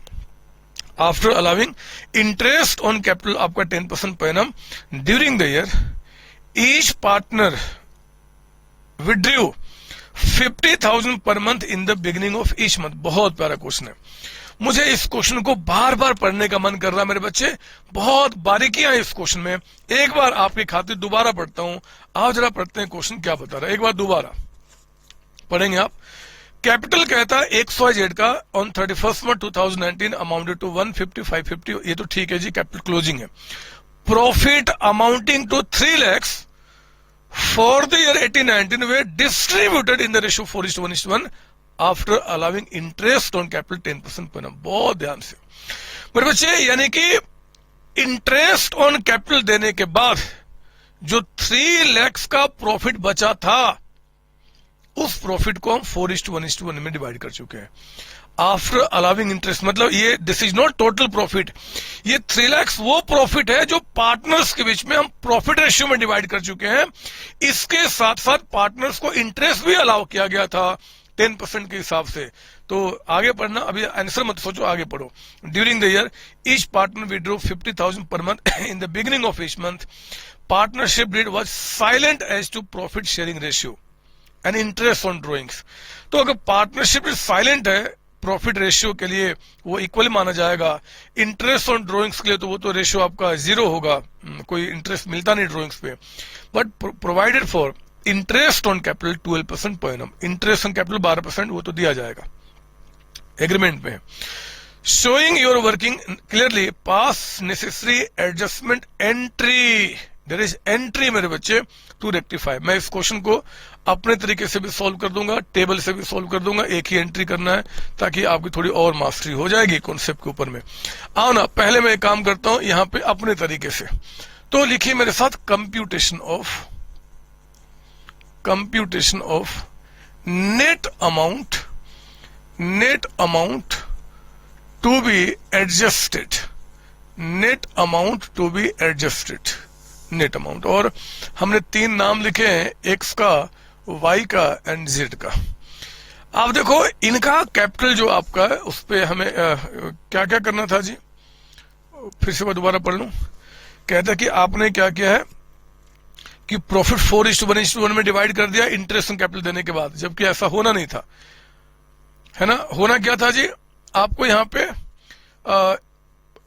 After allowing interest on capital आपका 10% per annum during the year, each partner withdrew 50,000 per month in the beginning of each month. बहुत प्यारा question है, मुझे इस question को बार बार पढ़ने का मन कर रहा है मेरे बच्चे। बहुत बारीकियां इस क्वेश्चन में। एक बार आपकी खातिर दोबारा पढ़ता हूं, आप जरा पढ़ते हैं क्वेश्चन क्या बता रहा है। एक बार दोबारा पढ़ेंगे आप। कैपिटल कहता है XYZ का ऑन 31 मार्च 2019 अमाउंटेड टू 150, 550। ये तो ठीक है जी, कैपिटल क्लोजिंग है। Profit amounting to 3 lakhs for the year 18-19 were distributed in the ratio 4:1 after allowing interest on capital 10% per annum। बहुत ध्यान से मेरे बच्चे, यानी कि इंटरेस्ट ऑन कैपिटल देने के बाद जो 3 lakhs का प्रॉफिट बचा था, उस प्रॉफिट को हम 4:1 में डिवाइड कर चुके हैं। आफ्टर अलाउिंग इंटरेस्ट मतलब ये this is not total profit. ये 3 lakhs वो प्रॉफिट है जो पार्टनर्स के बीच में हम प्रॉफिट रेशियो में डिवाइड कर चुके हैं। इसके साथ साथ पार्टनर्स को इंटरेस्ट भी अलाउ किया गया था 10% के हिसाब से। तो आगे पढ़ना, अभी आंसर मत सोचो, आगे पढ़ो। During the year each partner withdraw 50,000 per month in the beginning of each month. Partnership rate was silent as to profit sharing ratio and interest on drawings. तो अगर पार्टनरशिप साइलेंट है, प्रॉफिट रेशियो के लिए वो equal माना जाएगा। Interest on drawings के लिए तो वो तो रेशियो आपका 0 होगा, कोई इंटरेस्ट मिलता नहीं ड्रॉइंग्स पे। But provided for interest on capital 12% पर annum। इंटरेस्ट ऑन कैपिटल 12% वो तो दिया जाएगा, एग्रीमेंट में है। showing your working clearly, pass necessary adjustment entry, there is entry मेरे बच्चे to rectify। मैं इस क्वेश्चन को अपने तरीके से भी सॉल्व कर दूंगा, टेबल से भी सॉल्व कर दूंगा, एक ही एंट्री करना है ताकि आपकी थोड़ी और मास्टरी हो जाएगी कॉन्सेप्ट के ऊपर में। आओ ना, पहले मैं एक काम करता हूं यहां पे अपने तरीके से, तो लिखिए मेरे साथ computation of net amount to be adjusted, net amount. और हमने 3 नाम लिखे हैं, एक्स का, वाई का एंड जेड का। आप देखो इनका कैपिटल जो आपका है उस पे हमें क्या क्या करना था जी, फिर से मैं दोबारा पढ़ लूं। कहता है कि आपने क्या किया है कि प्रॉफिट 4:1 में डिवाइड कर दिया इंटरेस्ट ऑन कैपिटल देने के बाद, जबकि ऐसा होना नहीं था, है ना। होना क्या था जी, आपको यहां पे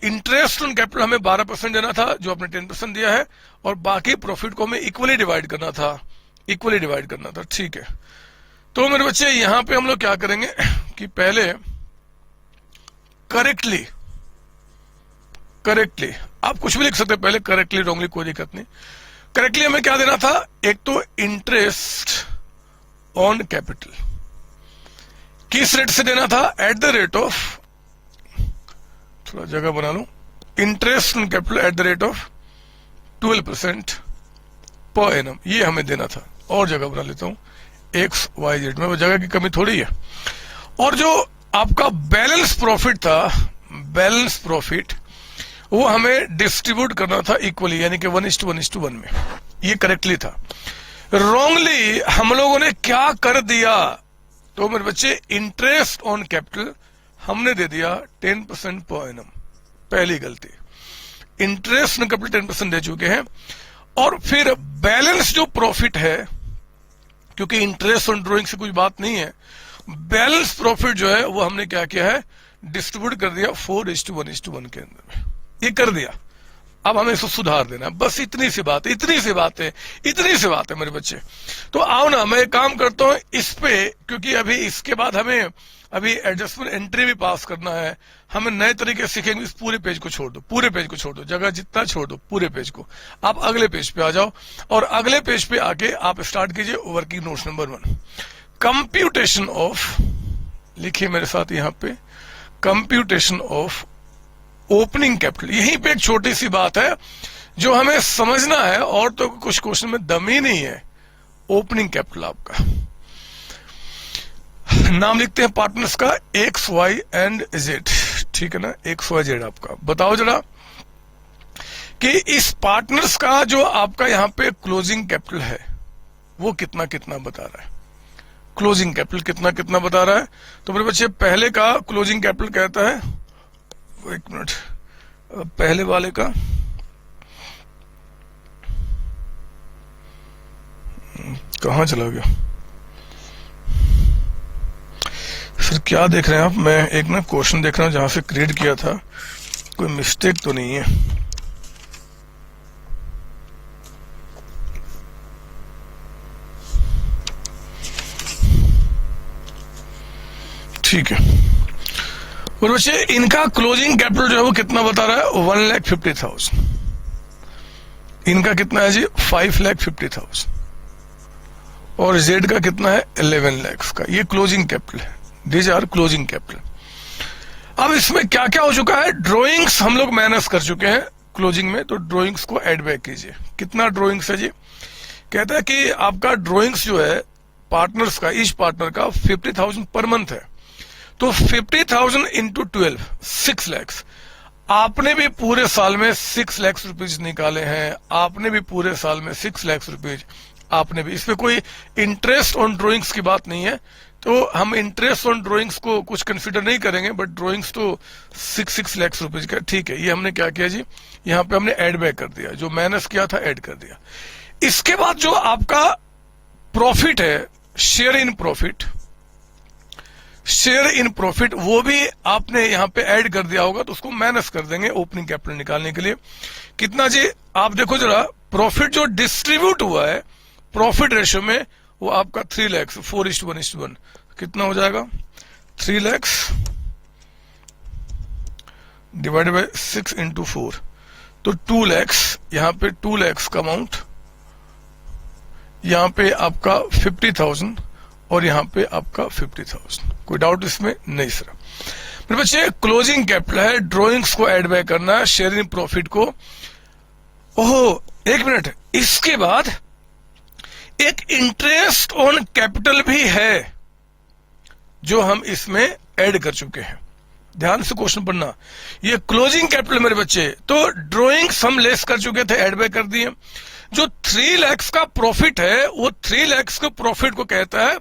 इंटरेस्ट ऑन कैपिटल हमें 12% देना था, जो आपने 10% दिया है, और बाकी प्रॉफिट को हमें इक्वली डिवाइड करना था, ठीक है। तो मेरे बच्चे यहां पे हम लोग क्या करेंगे कि पहले करेक्टली, आप कुछ भी लिख सकते हैं पहले, करेक्टली रॉन्गली कोई दिक्कत नहीं। करेक्टली हमें क्या देना था, एक तो इंटरेस्ट ऑन कैपिटल किस रेट से देना था, एट द रेट ऑफ, थोड़ा जगह बना लूं, interest on capital at the rate of 12% per annum, ये हमें देना था। और जगह बना लेता हूं, एक्स वाई जेड में, वो जगह की कमी थोड़ी है। और जो आपका बैलेंस प्रॉफिट था, बैलेंस प्रॉफिट वो हमें डिस्ट्रीब्यूट करना था इक्वली, यानी कि 1:1 में, ये करेक्टली था। रॉन्गली हम लोगों ने क्या कर दिया, तो मेरे बच्चे इंटरेस्ट ऑन कैपिटल हमने दे दिया 10% पर एनम, पहली गलती। इंटरेस्ट ऑन कैपिटल 10% दे चुके हैं, और फिर बैलेंस जो प्रॉफिट है, क्योंकि इंटरेस्ट ऑन ड्रॉइंग से कुछ बात नहीं है, बैलेंस प्रॉफिट जो है वो हमने क्या किया है, डिस्ट्रीब्यूट कर दिया 4:1 के अंदर में, ये कर दिया। अब हमें इसको सुधार देना, बस इतनी सी बात है मेरे बच्चे। तो आओ ना, मैं एक काम करता हूं इस पे, क्योंकि अभी इसके बाद हमें अभी एडजस्टमेंट एंट्री भी पास करना है, हमें नए तरीके सीखेंगे। इस पूरे पेज को छोड़ दो, जगह जितना छोड़ दो, पूरे पेज को। आप अगले पेज पे आ जाओ, और अगले पेज पे आके आप स्टार्ट कीजिए working notes number 1, computation of, लिखिए मेरे साथ यहां पे, कंप्यूटेशन ऑफ ओपनिंग कैपिटल। यहीं पे एक छोटी सी बात है जो हमें समझना है, और तो कुछ क्वेश्चन में दम ही नहीं है। ओपनिंग कैपिटल आपका नाम लिखते हैं पार्टनर्स का, एक्स वाई एंड जेड, ठीक है ना, एक्स वाई जेड आपका। बताओ जरा कि इस पार्टनर्स का जो आपका यहां पे क्लोजिंग कैपिटल है वो कितना कितना बता रहा है, क्लोजिंग कैपिटल कितना कितना बता रहा है। तो मेरे बच्चे पहले का क्लोजिंग कैपिटल कहता है, एक मिनट, पहले वाले का कहां चला गया, फिर क्या देख रहे हैं आप, मैं एक ना क्वेश्चन देख रहा हूं जहां से क्रिएट किया था, कोई मिस्टेक तो नहीं है। ठीक है, और बच्चे इनका क्लोजिंग कैपिटल जो है वो कितना बता रहा है, 1,50,000। इनका कितना है जी, 5,50,000। और जेड का कितना है, 11 लाख का। ये क्लोजिंग कैपिटल है, दीज आर क्लोजिंग कैपिटल। अब इसमें क्या क्या हो चुका है, ड्रॉइंग्स हम लोग माइनस कर चुके हैं क्लोजिंग में, तो ड्रॉइंग्स को ऐड बैक कीजिए। कितना ड्रॉइंग्स है जी, कहता है कि आपका ड्रॉइंग्स जो है पार्टनर्स का, ईच पार्टनर का 50,000 पर मंथ है, तो 50,000 इंटू 12, 6 लाख। आपने भी पूरे साल में 6 लाख रुपीज निकाले हैं, आपने भी पूरे साल में 6 लाख रुपीज, आपने भी। इसमें कोई इंटरेस्ट ऑन ड्रॉइंग्स की बात नहीं है, तो हम इंटरेस्ट ऑन ड्रॉइंग्स को कुछ कंसीडर नहीं करेंगे, बट ड्रॉइंग्स तो 6 लाख रुपीज का, ठीक है। ये हमने क्या किया जी, यहाँ पे हमने एड बैक कर दिया, जो माइनस किया था ऐड कर दिया। इसके बाद जो आपका प्रॉफिट है, शेयर इन प्रॉफिट, वो भी आपने यहां पे ऐड कर दिया होगा, तो उसको माइनस कर देंगे ओपनिंग कैपिटल निकालने के लिए। कितना जी, आप देखो जरा, प्रॉफिट जो डिस्ट्रीब्यूट हुआ है प्रॉफिट रेशियो में, वो आपका 3 लाख, 4:1 कितना हो जाएगा, 3 लाख डिवाइडेड बाय 6 इंटू 4, तो 2 lakhs, यहां पे 2 lakhs का अमाउंट, यहां पे आपका 50,000 और यहां पे आपका 50,000। कोई डाउट इसमें? नहीं सर। मेरे बच्चे क्लोजिंग कैपिटल है, ड्रॉइंग्स को ऐड बैक करना है, शेयरिंग प्रॉफिट को। ओहो, एक मिनट, इसके बाद एक इंटरेस्ट ऑन कैपिटल भी है जो हम इसमें ऐड कर चुके हैं। ध्यान से क्वेश्चन पढ़ना। ये क्लोजिंग कैपिटल मेरे बच्चे, तो ड्रॉइंग्स हम लेस कर चुके थे, ऐड बैक कर दिए। जो 3 lakhs का प्रॉफिट है, वो 3 lakhs के प्रॉफिट को कहता है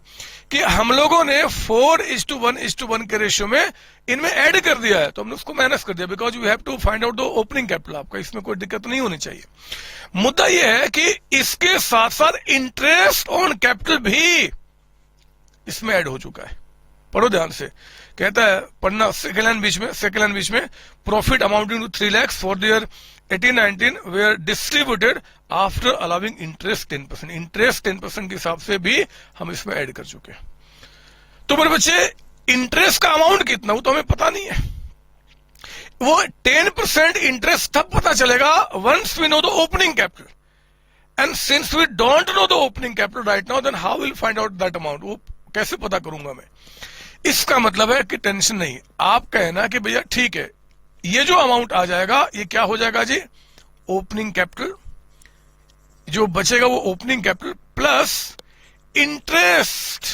कि हम लोगों ने 4:1 के रेशियो में इनमें ऐड कर दिया है, तो हमने उसको माइनस कर दिया, because you have to find out the opening capital. आपका इसमें कोई दिक्कत नहीं होनी चाहिए। मुद्दा यह है कि इसके साथ साथ इंटरेस्ट ऑन कैपिटल भी इसमें ऐड हो चुका है। पढ़ो ध्यान से, कहता है पढ़ना, सेकेंड लाइन बीच में profit amounting to 3 lakhs for the year 18-19 were distributed after allowing interest 10%। Interest 10% के हिसाब से भी हम इसमें ऐड कर चुके हैं। तो मेरे बच्चे इंटरेस्ट का अमाउंट कितना, वो तो हमें पता नहीं है। वो 10% इंटरेस्ट तब पता चलेगा once we know the opening capital, and since we don't know the opening capital right now, then how will find out that amount. वो कैसे पता करूंगा मैं? इसका मतलब है कि टेंशन नहीं, आप कहना कि भैया ठीक है, ये जो अमाउंट आ जाएगा ये क्या हो जाएगा जी? Opening capital. जो बचेगा वो opening capital plus interest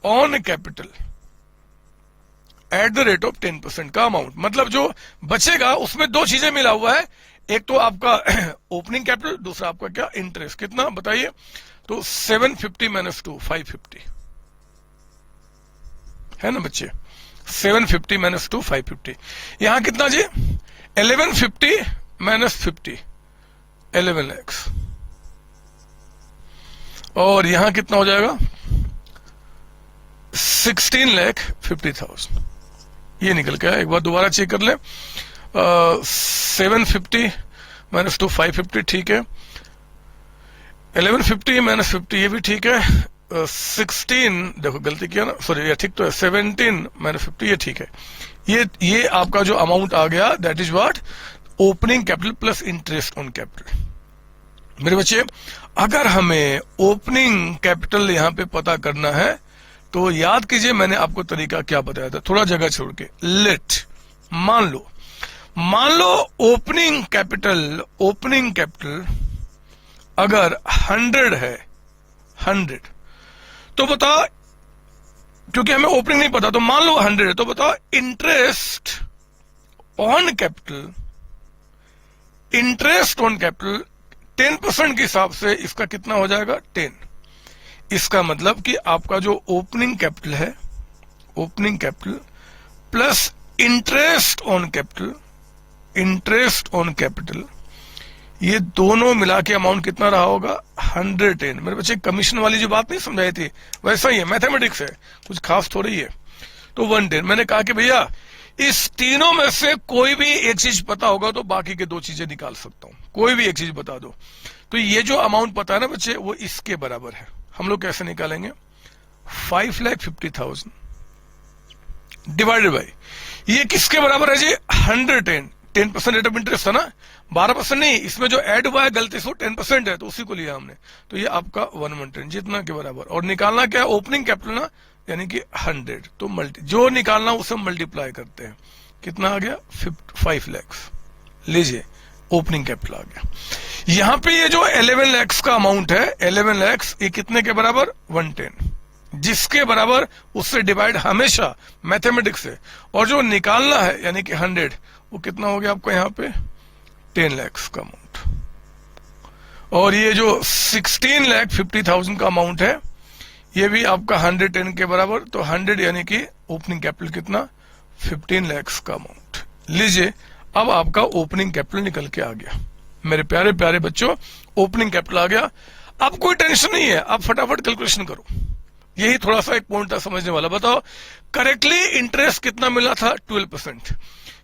on capital at the rate of 10% का अमाउंट। मतलब जो बचेगा उसमें दो चीजें मिला हुआ है, एक तो आपका ओपनिंग कैपिटल, दूसरा आपका क्या? इंटरेस्ट। कितना बताइए? तो 750 माइनस 2 550 है ना बच्चे? 750 माइनस 2 550। यहां कितना जी? 1150 माइनस 50 11 lakhs। और यहां कितना हो जाएगा? 16,50,000। ये निकल के आया। एक बार दोबारा चेक कर ले। 750 माइनस 2 550 ठीक है। 1150 माइनस 50 ये भी ठीक है। 16 देखो गलती किया ना, सॉरी ये ठीक तो है। 17 माइनस 50 ये ठीक है। ये आपका जो अमाउंट आ गया that is what? Opening capital plus interest on capital. मेरे बच्चे अगर हमें ओपनिंग कैपिटल यहां पे पता करना है तो याद कीजिए मैंने आपको तरीका क्या बताया था, थोड़ा जगह छोड़ के। लेट मान लो ओपनिंग कैपिटल अगर 100 है, 100, तो बताओ, क्योंकि हमें ओपनिंग नहीं पता, तो मान लो 100 है, तो बताओ इंटरेस्ट ऑन कैपिटल 10% के हिसाब से इसका कितना हो जाएगा? 10। इसका मतलब कि आपका जो ओपनिंग कैपिटल है, opening capital plus interest on capital, ये दोनों मिला के अमाउंट कितना रहा होगा? 110। मेरे बच्चे कमीशन वाली जो बात नहीं समझाई थी वैसा ही है, मैथमेटिक्स है, कुछ खास थोड़ी है। तो 110। मैंने कहा कि भैया इस तीनों में से कोई भी एक चीज पता होगा तो बाकी के दो चीजें निकाल सकता हूं, कोई भी एक चीज बता दो। तो ये जो अमाउंट पता है ना बच्चे, वो इसके बराबर है। हम लोग कैसे निकालेंगे? 5,50,000 डिवाइडेड बाई, ये किसके बराबर है जी? 110। 10% रेट ऑफ इंटरेस्ट था ना, 12% नहीं, इसमें जो ऐड हुआ है गलती से 10% है तो उसी को लिया हमने। तो ये आपका 110 जितना के बराबर। और निकालना क्या है? ओपनिंग कैपिटल ना, यानी कि 100। तो जो निकालना उसे मल्टीप्लाई करते हैं। कितना आ गया? 5 lakhs। लीजिए ओपनिंग कैपिटल आ गया। यहां पे ये जो 11 lakhs का अमाउंट है, 11 lakhs, ये कितने के बराबर? 110। जिसके बराबर उससे डिवाइड हमेशा मैथमेटिक्स से, और जो निकालना है यानी कि 100, वो कितना हो गया आपको यहां पे? 10 lakhs का अमाउंट। और ये जो 16,50,000 का अमाउंट है, ये भी आपका 110 के बराबर। तो 100 यानी कि ओपनिंग कैपिटल कितना? 15 lakhs का अमाउंट। लीजिए अब आपका ओपनिंग कैपिटल निकल के आ गया। मेरे प्यारे प्यारे बच्चों, ओपनिंग कैपिटल आ गया। अब कोई टेंशन नहीं है, आप फटाफट कैलकुलेशन करो। यही थोड़ा सा एक पॉइंट था समझने वाला। बताओ करेक्टली इंटरेस्ट कितना मिला था? 12%।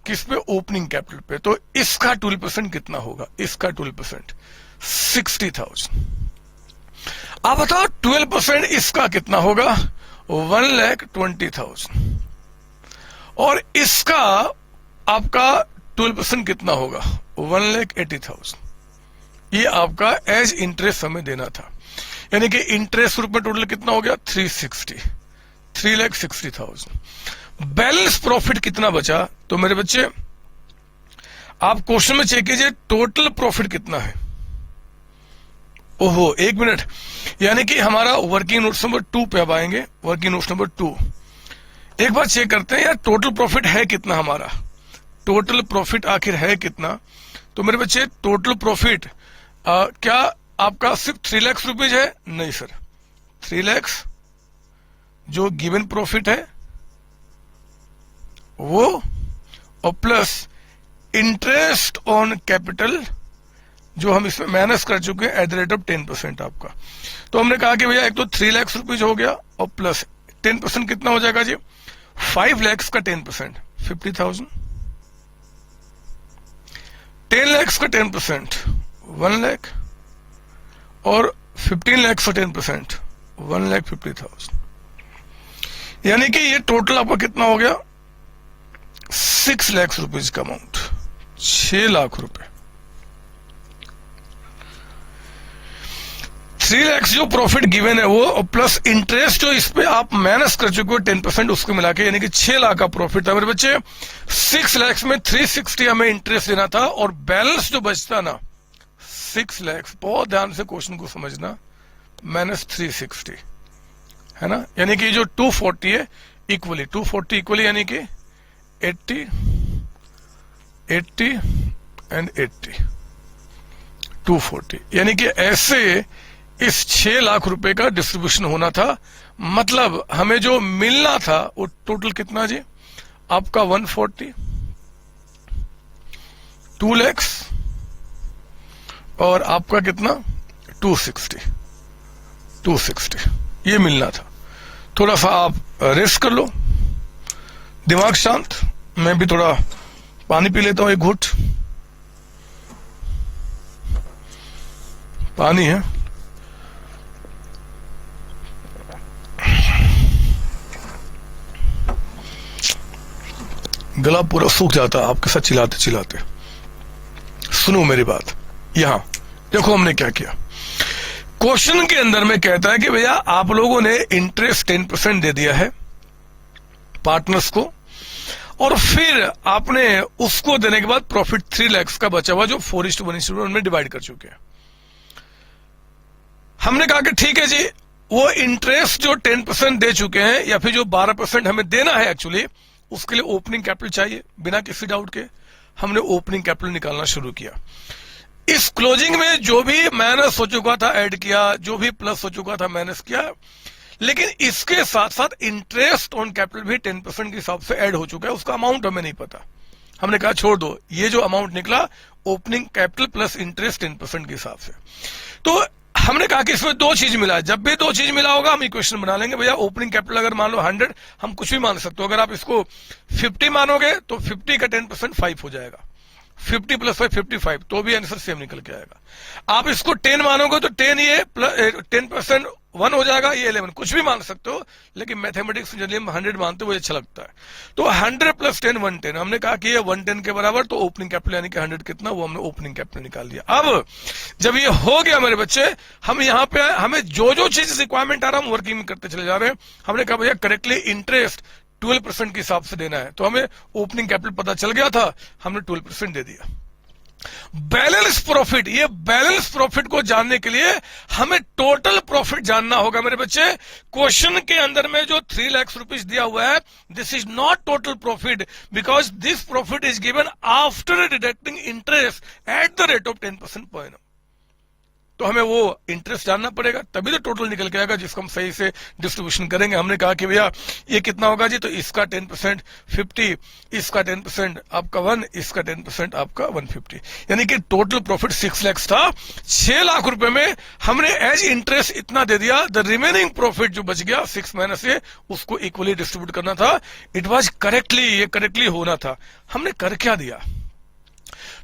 किस पे? ओपनिंग कैपिटल पे। तो इसका 12% कितना होगा? इसका 12% 60,000। अब बताओ 12% इसका कितना होगा? 1,20,000। और इसका आपका 12% कितना होगा, 1,80,000। ये आपका एज इंटरेस्ट हमें देना था, यानी कि इंटरेस्ट रूप में टोटल कितना हो गया 3,60,000। बैलेंस प्रॉफिट कितना बचा, तो मेरे बच्चे आप क्वेश्चन में चेक कीजिए टोटल प्रॉफिट कितना है। ओहो, एक मिनट, यानी कि हमारा वर्किंग नोट्स नंबर 2 पे अब आएंगे। वर्किंग नोट्स नंबर 2 एक बार चेक करते हैं यार, टोटल प्रॉफिट है कितना हमारा, टोटल प्रॉफिट आखिर है कितना। तो मेरे बच्चे टोटल प्रॉफिट क्या आपका सिर्फ 3 लाख रुपीज है, नहीं सर, 3 लाख जो गिवन प्रॉफिट है वो, और प्लस इंटरेस्ट ऑन कैपिटल जो हम इसमें माइनस कर चुके हैं एट द रेट ऑफ 10% आपका। तो हमने कहा कि भैया एक तो 3 लाख रुपीज हो गया, और प्लस 10% कितना हो जाएगा जी, 5 लाख का 10% 50,000, 10 लाख का 10% 1 लाख, और 15 लाख का 10% 1,50,000। यानी कि ये टोटल आपका कितना हो गया 6 लाख रुपीज का अमाउंट, 6 लाख रुपए। 3 लाख जो प्रॉफिट गिवन है वो, और प्लस इंटरेस्ट जो इस पे आप माइनस कर चुके हो 10% उसको मिला के, यानी कि 6 लाख का प्रॉफिट था मेरे बच्चे। 6 लाख में 360 हमें इंटरेस्ट देना था, और बैलेंस जो बचता ना 6 लाख, बहुत ध्यान से क्वेश्चन को समझना, माइनस 360 है ना, यानी कि जो 240 है इक्वली 240 इक्वली, यानी कि 80 एंड 80 240, यानी कि ऐसे इस 6 लाख रुपए का डिस्ट्रीब्यूशन होना था। मतलब हमें जो मिलना था वो टोटल कितना जी आपका 140, 2 लाख, और आपका कितना 260 ये मिलना था। थोड़ा सा आप रेस्ट कर लो, दिमाग शांत, मैं भी थोड़ा पानी पी लेता हूं, एक घूंट पानी है। गला पूरा सूख जाता है आपके साथ चिल्लाते चिल्लाते। सुनो मेरी बात, यहां देखो हमने क्या किया। क्वेश्चन के अंदर में कहता है कि भैया आप लोगों ने इंटरेस्ट 10% दे दिया है पार्टनर्स को, और फिर आपने उसको देने के बाद प्रॉफिट 3 लाख का बचा हुआ जो 4:1 में डिवाइड कर चुके हैं। हमने कहा कि ठीक है जी, वो इंटरेस्ट जो 10% दे चुके हैं, या फिर जो 12% हमें देना है एक्चुअली, उसके लिए ओपनिंग कैपिटल चाहिए। बिना किसी डाउट के हमने ओपनिंग कैपिटल निकालना शुरू किया। इस क्लोजिंग में जो भी माइनस हो चुका था ऐड किया, जो भी प्लस हो चुका था माइनस किया, लेकिन इसके साथ साथ इंटरेस्ट ऑन कैपिटल भी 10% के हिसाब से ऐड हो चुका है। उसका अमाउंट हमें नहीं पता, हमने कहा छोड़ दो, ये जो अमाउंट निकला ओपनिंग कैपिटल प्लस इंटरेस्ट 10% के हिसाब से। तो हमने कहा कि इसमें 2 चीज मिला है, जब भी 2 चीज मिला होगा हम इक्वेशन बना लेंगे। भैया ओपनिंग कैपिटल अगर मान लो 100, हम कुछ भी मान सकते हो। अगर आप इसको 50 मानोगे तो 50 का 10% 5 हो जाएगा, 50 + 5 55, तो भी आंसर सेम निकल के आएगा। आप इसको 10 मानोगे तो 10 ये 10% 1 हो जाएगा, ये 11, कुछ भी मान सकते हो, लेकिन मैथमेटिक्स जनरली हम 100 मानते हो, वो अच्छा लगता है। तो 100 + 10 110, हमने कहा कि ये 110 के बराबर, तो ओपनिंग कैपिटल यानी कि 100 कितना, वो हमने ओपनिंग कैपिटल निकाल दिया। अब जब ये हो गया मेरे बच्चे, हम यहाँ पे हमें जो जो चीज रिक्वायरमेंट आ रहा है हम वर्किंग में करते चले जा रहे हैं। हमने कहा भैया करेक्टली इंटरेस्ट 12% के हिसाब से देना है, तो हमें ओपनिंग कैपिटल पता चल गया था, हमने 12% दे दिया। बैलेंस प्रॉफिट, ये बैलेंस प्रॉफिट को जानने के लिए हमें टोटल प्रॉफिट जानना होगा मेरे बच्चे। क्वेश्चन के अंदर में जो 3 लाख रुपीज दिया हुआ है, this is not total profit, because this profit is given after deducting interest at the rate of 10% per annum. तो हमें वो इंटरेस्ट जानना पड़ेगा, तभी तो टोटल निकल के आएगा, जिसको हम सही से डिस्ट्रीब्यूशन करेंगे। हमने कहा कि भैया ये कितना होगा जी, तो इसका 10% 50, इसका 10% आपका 1, इसका 10% आपका 150, यानी कि टोटल प्रॉफिट 6 लाख था। 6 लाख रुपए में हमने एज इंटरेस्ट इतना दे दिया, द रिमेनिंग प्रॉफिट जो बच गया 6 माइनस से, उसको इक्वली डिस्ट्रीब्यूट करना था। इट वॉज करेक्टली, ये करेक्टली होना था। हमने कर क्या दिया,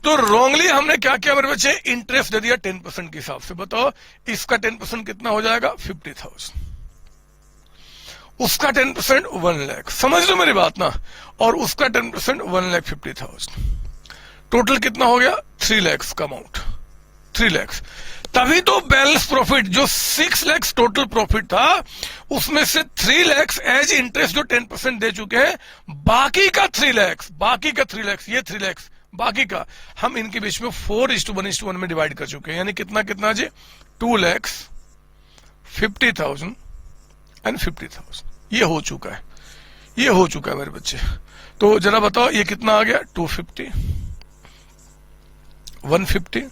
तो रॉन्गली हमने क्या किया मेरे बच्चे, इंटरेस्ट दे दिया 10% के हिसाब से। बताओ इसका 10% कितना हो जाएगा 50,000, उसका 10% 1 लाख, समझ लो मेरी बात ना, और उसका 10% 1,50,000, टोटल कितना हो गया 3 लाख का अमाउंट, 3 लाख। तभी तो बैलेंस प्रॉफिट जो 6 लाख टोटल प्रॉफिट था उसमें से 3 लाख एज इंटरेस्ट जो 10% दे चुके हैं, बाकी का 3 लाख, बाकी का 3 लाख, ये 3 लाख बाकी का हम इनके बीच में 4:1 में डिवाइड कर चुके हैं, यानी कितना कितना जी 2,50,000 एंड 50,000, ये हो चुका है, ये हो चुका है मेरे बच्चे। तो जरा बताओ ये कितना आ गया 250, 150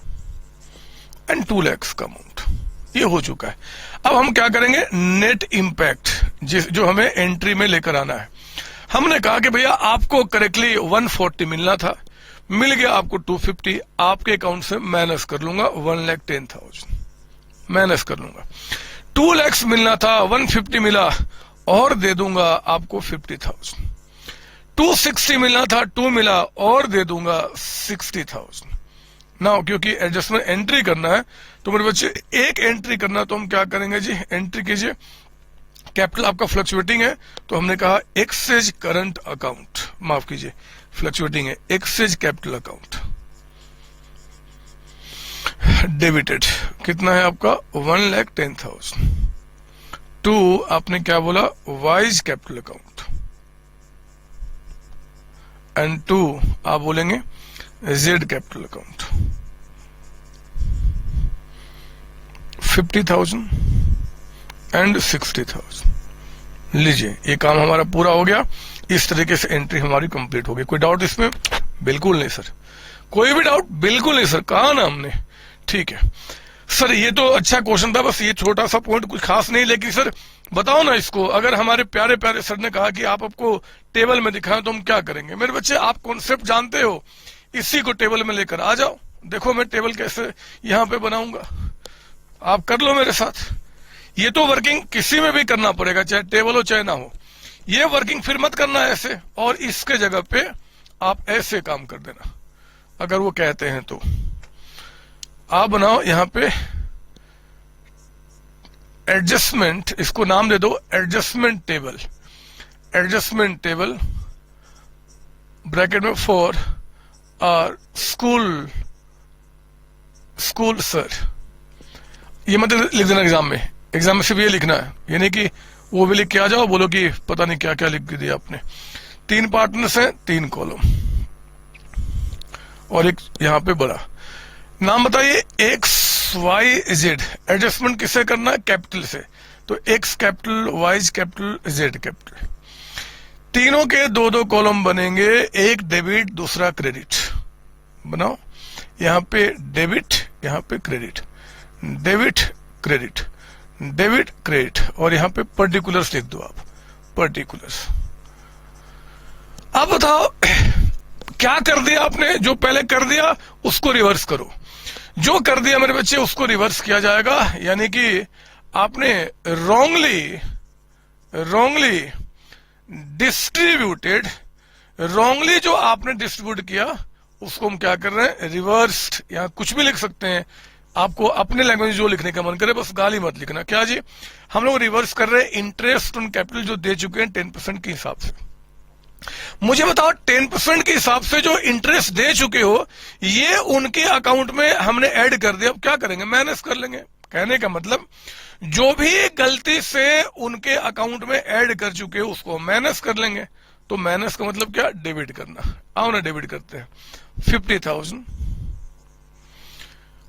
एंड 2 लाख का अमाउंट, ये हो चुका है। अब हम क्या करेंगे, नेट इंपैक्ट जो हमें एंट्री में लेकर आना है। हमने कहा कि भैया आपको करेक्टली 140 मिलना था, मिल गया आपको 250, आपके अकाउंट से माइनस कर लूंगा 1,10,000, माइनस कर लूंगा। 2 लाख मिलना था, 150 मिला और दे दूंगा आपको 50,000। 260 मिलना था, 2 मिला और दे दूंगा 60,000। ना क्योंकि एडजस्टमेंट एंट्री करना है तो मेरे बच्चे एक एंट्री करना, तो हम क्या करेंगे जी, एंट्री कीजिए। कैपिटल आपका फ्लक्चुएटिंग है तो हमने कहा एक्सचेंज करंट अकाउंट, माफ कीजिए फ्लक्चुएटिंग है, एक्सचेंज कैपिटल अकाउंट डेबिटेड, कितना है आपका 1,10,000। 2 आपने क्या बोला, वाइज कैपिटल अकाउंट, एंड 2 आप बोलेंगे जेड कैपिटल अकाउंट, 50,000 एंड 60,000। लीजिए ये काम हमारा पूरा हो गया, इस तरीके से एंट्री हमारी कंप्लीट हो गई। कोई डाउट इसमें? बिल्कुल नहीं सर, कोई भी डाउट? बिल्कुल नहीं सर, कहा ना हमने। ठीक है सर, ये तो अच्छा क्वेश्चन था, बस ये छोटा सा पॉइंट कुछ खास नहीं, लेकिन सर बताओ ना इसको, अगर हमारे प्यारे प्यारे सर ने कहा कि आप आपको टेबल में दिखाएं तो हम क्या करेंगे? मेरे बच्चे आप कॉन्सेप्ट जानते हो, इसी को टेबल में लेकर आ जाओ। देखो मैं टेबल कैसे यहां पे बनाऊंगा, आप कर लो मेरे साथ। ये तो वर्किंग किसी में भी करना पड़ेगा, चाहे टेबल हो चाहे ना हो। ये वर्किंग फिर मत करना ऐसे, और इसके जगह पे आप ऐसे काम कर देना अगर वो कहते हैं तो। आप बनाओ यहां पे एडजस्टमेंट, इसको नाम दे दो adjustment table, adjustment table bracket में फॉर और स्कूल सर, ये मतलब लिख देना एग्जाम में, एग्जाम में सिर्फ ये लिखना है, यानी कि वो भी लिख के आ जाओ, बोलो कि पता नहीं क्या क्या लिख दिया आपने। 3 पार्टनर्स हैं, 3 कॉलम और एक यहां पे बड़ा नाम बताइए, एक्स वाई जेड। एडजस्टमेंट किससे करना है? कैपिटल से, तो X capital, Y capital, Z capital. तीनों के 2-2 कॉलम बनेंगे, एक डेबिट दूसरा क्रेडिट। बनाओ यहां पे डेबिट, यहां पे credit, debit credit, debit credit, और यहां पे पर्टिकुलर्स लिख दो आप, पर्टिकुलर्स। अब बताओ क्या कर दिया आपने? जो पहले कर दिया उसको रिवर्स करो, जो कर दिया मेरे बच्चे उसको रिवर्स किया जाएगा, यानी कि आपने रॉन्गली डिस्ट्रीब्यूटेड, रॉन्गली जो आपने डिस्ट्रीब्यूट किया उसको हम क्या कर रहे हैं, रिवर्स्ड। यहां कुछ भी लिख सकते हैं, आपको अपने लैंग्वेज जो लिखने का मन करे, बस गाली मत लिखना। क्या जी, हम लोग रिवर्स कर रहे हैं इंटरेस्ट ऑन कैपिटल जो दे चुके हैं 10% के हिसाब से। मुझे बताओ 10% के हिसाब से जो इंटरेस्ट दे चुके हो, ये उनके अकाउंट में हमने ऐड कर दिया, अब क्या करेंगे? माइनस कर लेंगे। कहने का मतलब जो भी गलती से उनके अकाउंट में ऐड कर चुके हो उसको माइनस कर लेंगे। तो माइनस का मतलब क्या? डेबिट करना। आओ ना डेबिट करते हैं। 50,000,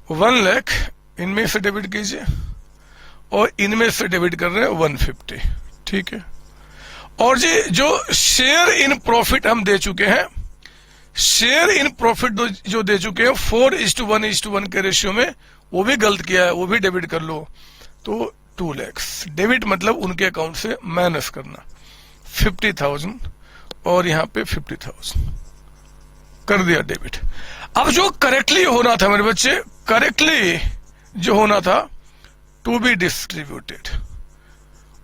1 लाख इनमें से डेबिट कीजिए, और इनमें से डेबिट कर रहे हैं 150। ठीक है, और जी जो शेयर इन प्रॉफिट हम दे चुके हैं, शेयर इन प्रॉफिट जो दे चुके हैं 4:1 के रेशियो में, वो भी गलत किया है, वो भी डेबिट कर लो। तो 2 लाख डेबिट मतलब उनके अकाउंट से माइनस करना, 50,000 और यहां पे 50,000 कर दिया डेबिट। अब जो करेक्टली होना था मेरे बच्चे, करेक्टली जो होना था टू बी डिस्ट्रीब्यूटेड,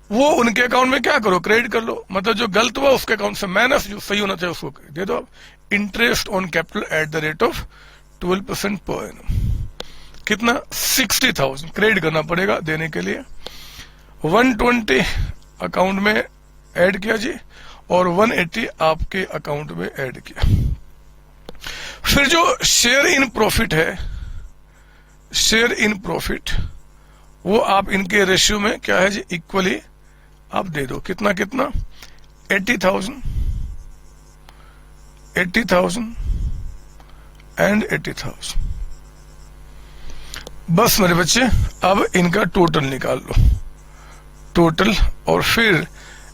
वो उनके अकाउंट में क्या करो? क्रेडिट कर लो। मतलब जो गलत हुआ उसके अकाउंट से माइनस, जो सही होना चाहिए उसको दे दो। Interest on capital at the rate of 12% per annum, कितना? 60,000 क्रेडिट करना पड़ेगा देने के लिए। 120 अकाउंट में ऐड किया जी, और 180 आपके अकाउंट में ऐड किया। फिर जो शेयर इन प्रॉफिट है, शेयर इन प्रॉफिट, वो आप इनके रेशियो में क्या है जी, इक्वली आप दे दो। कितना कितना, 80,000 एंड 80,000। बस मेरे बच्चे, अब इनका टोटल निकाल लो, टोटल, और फिर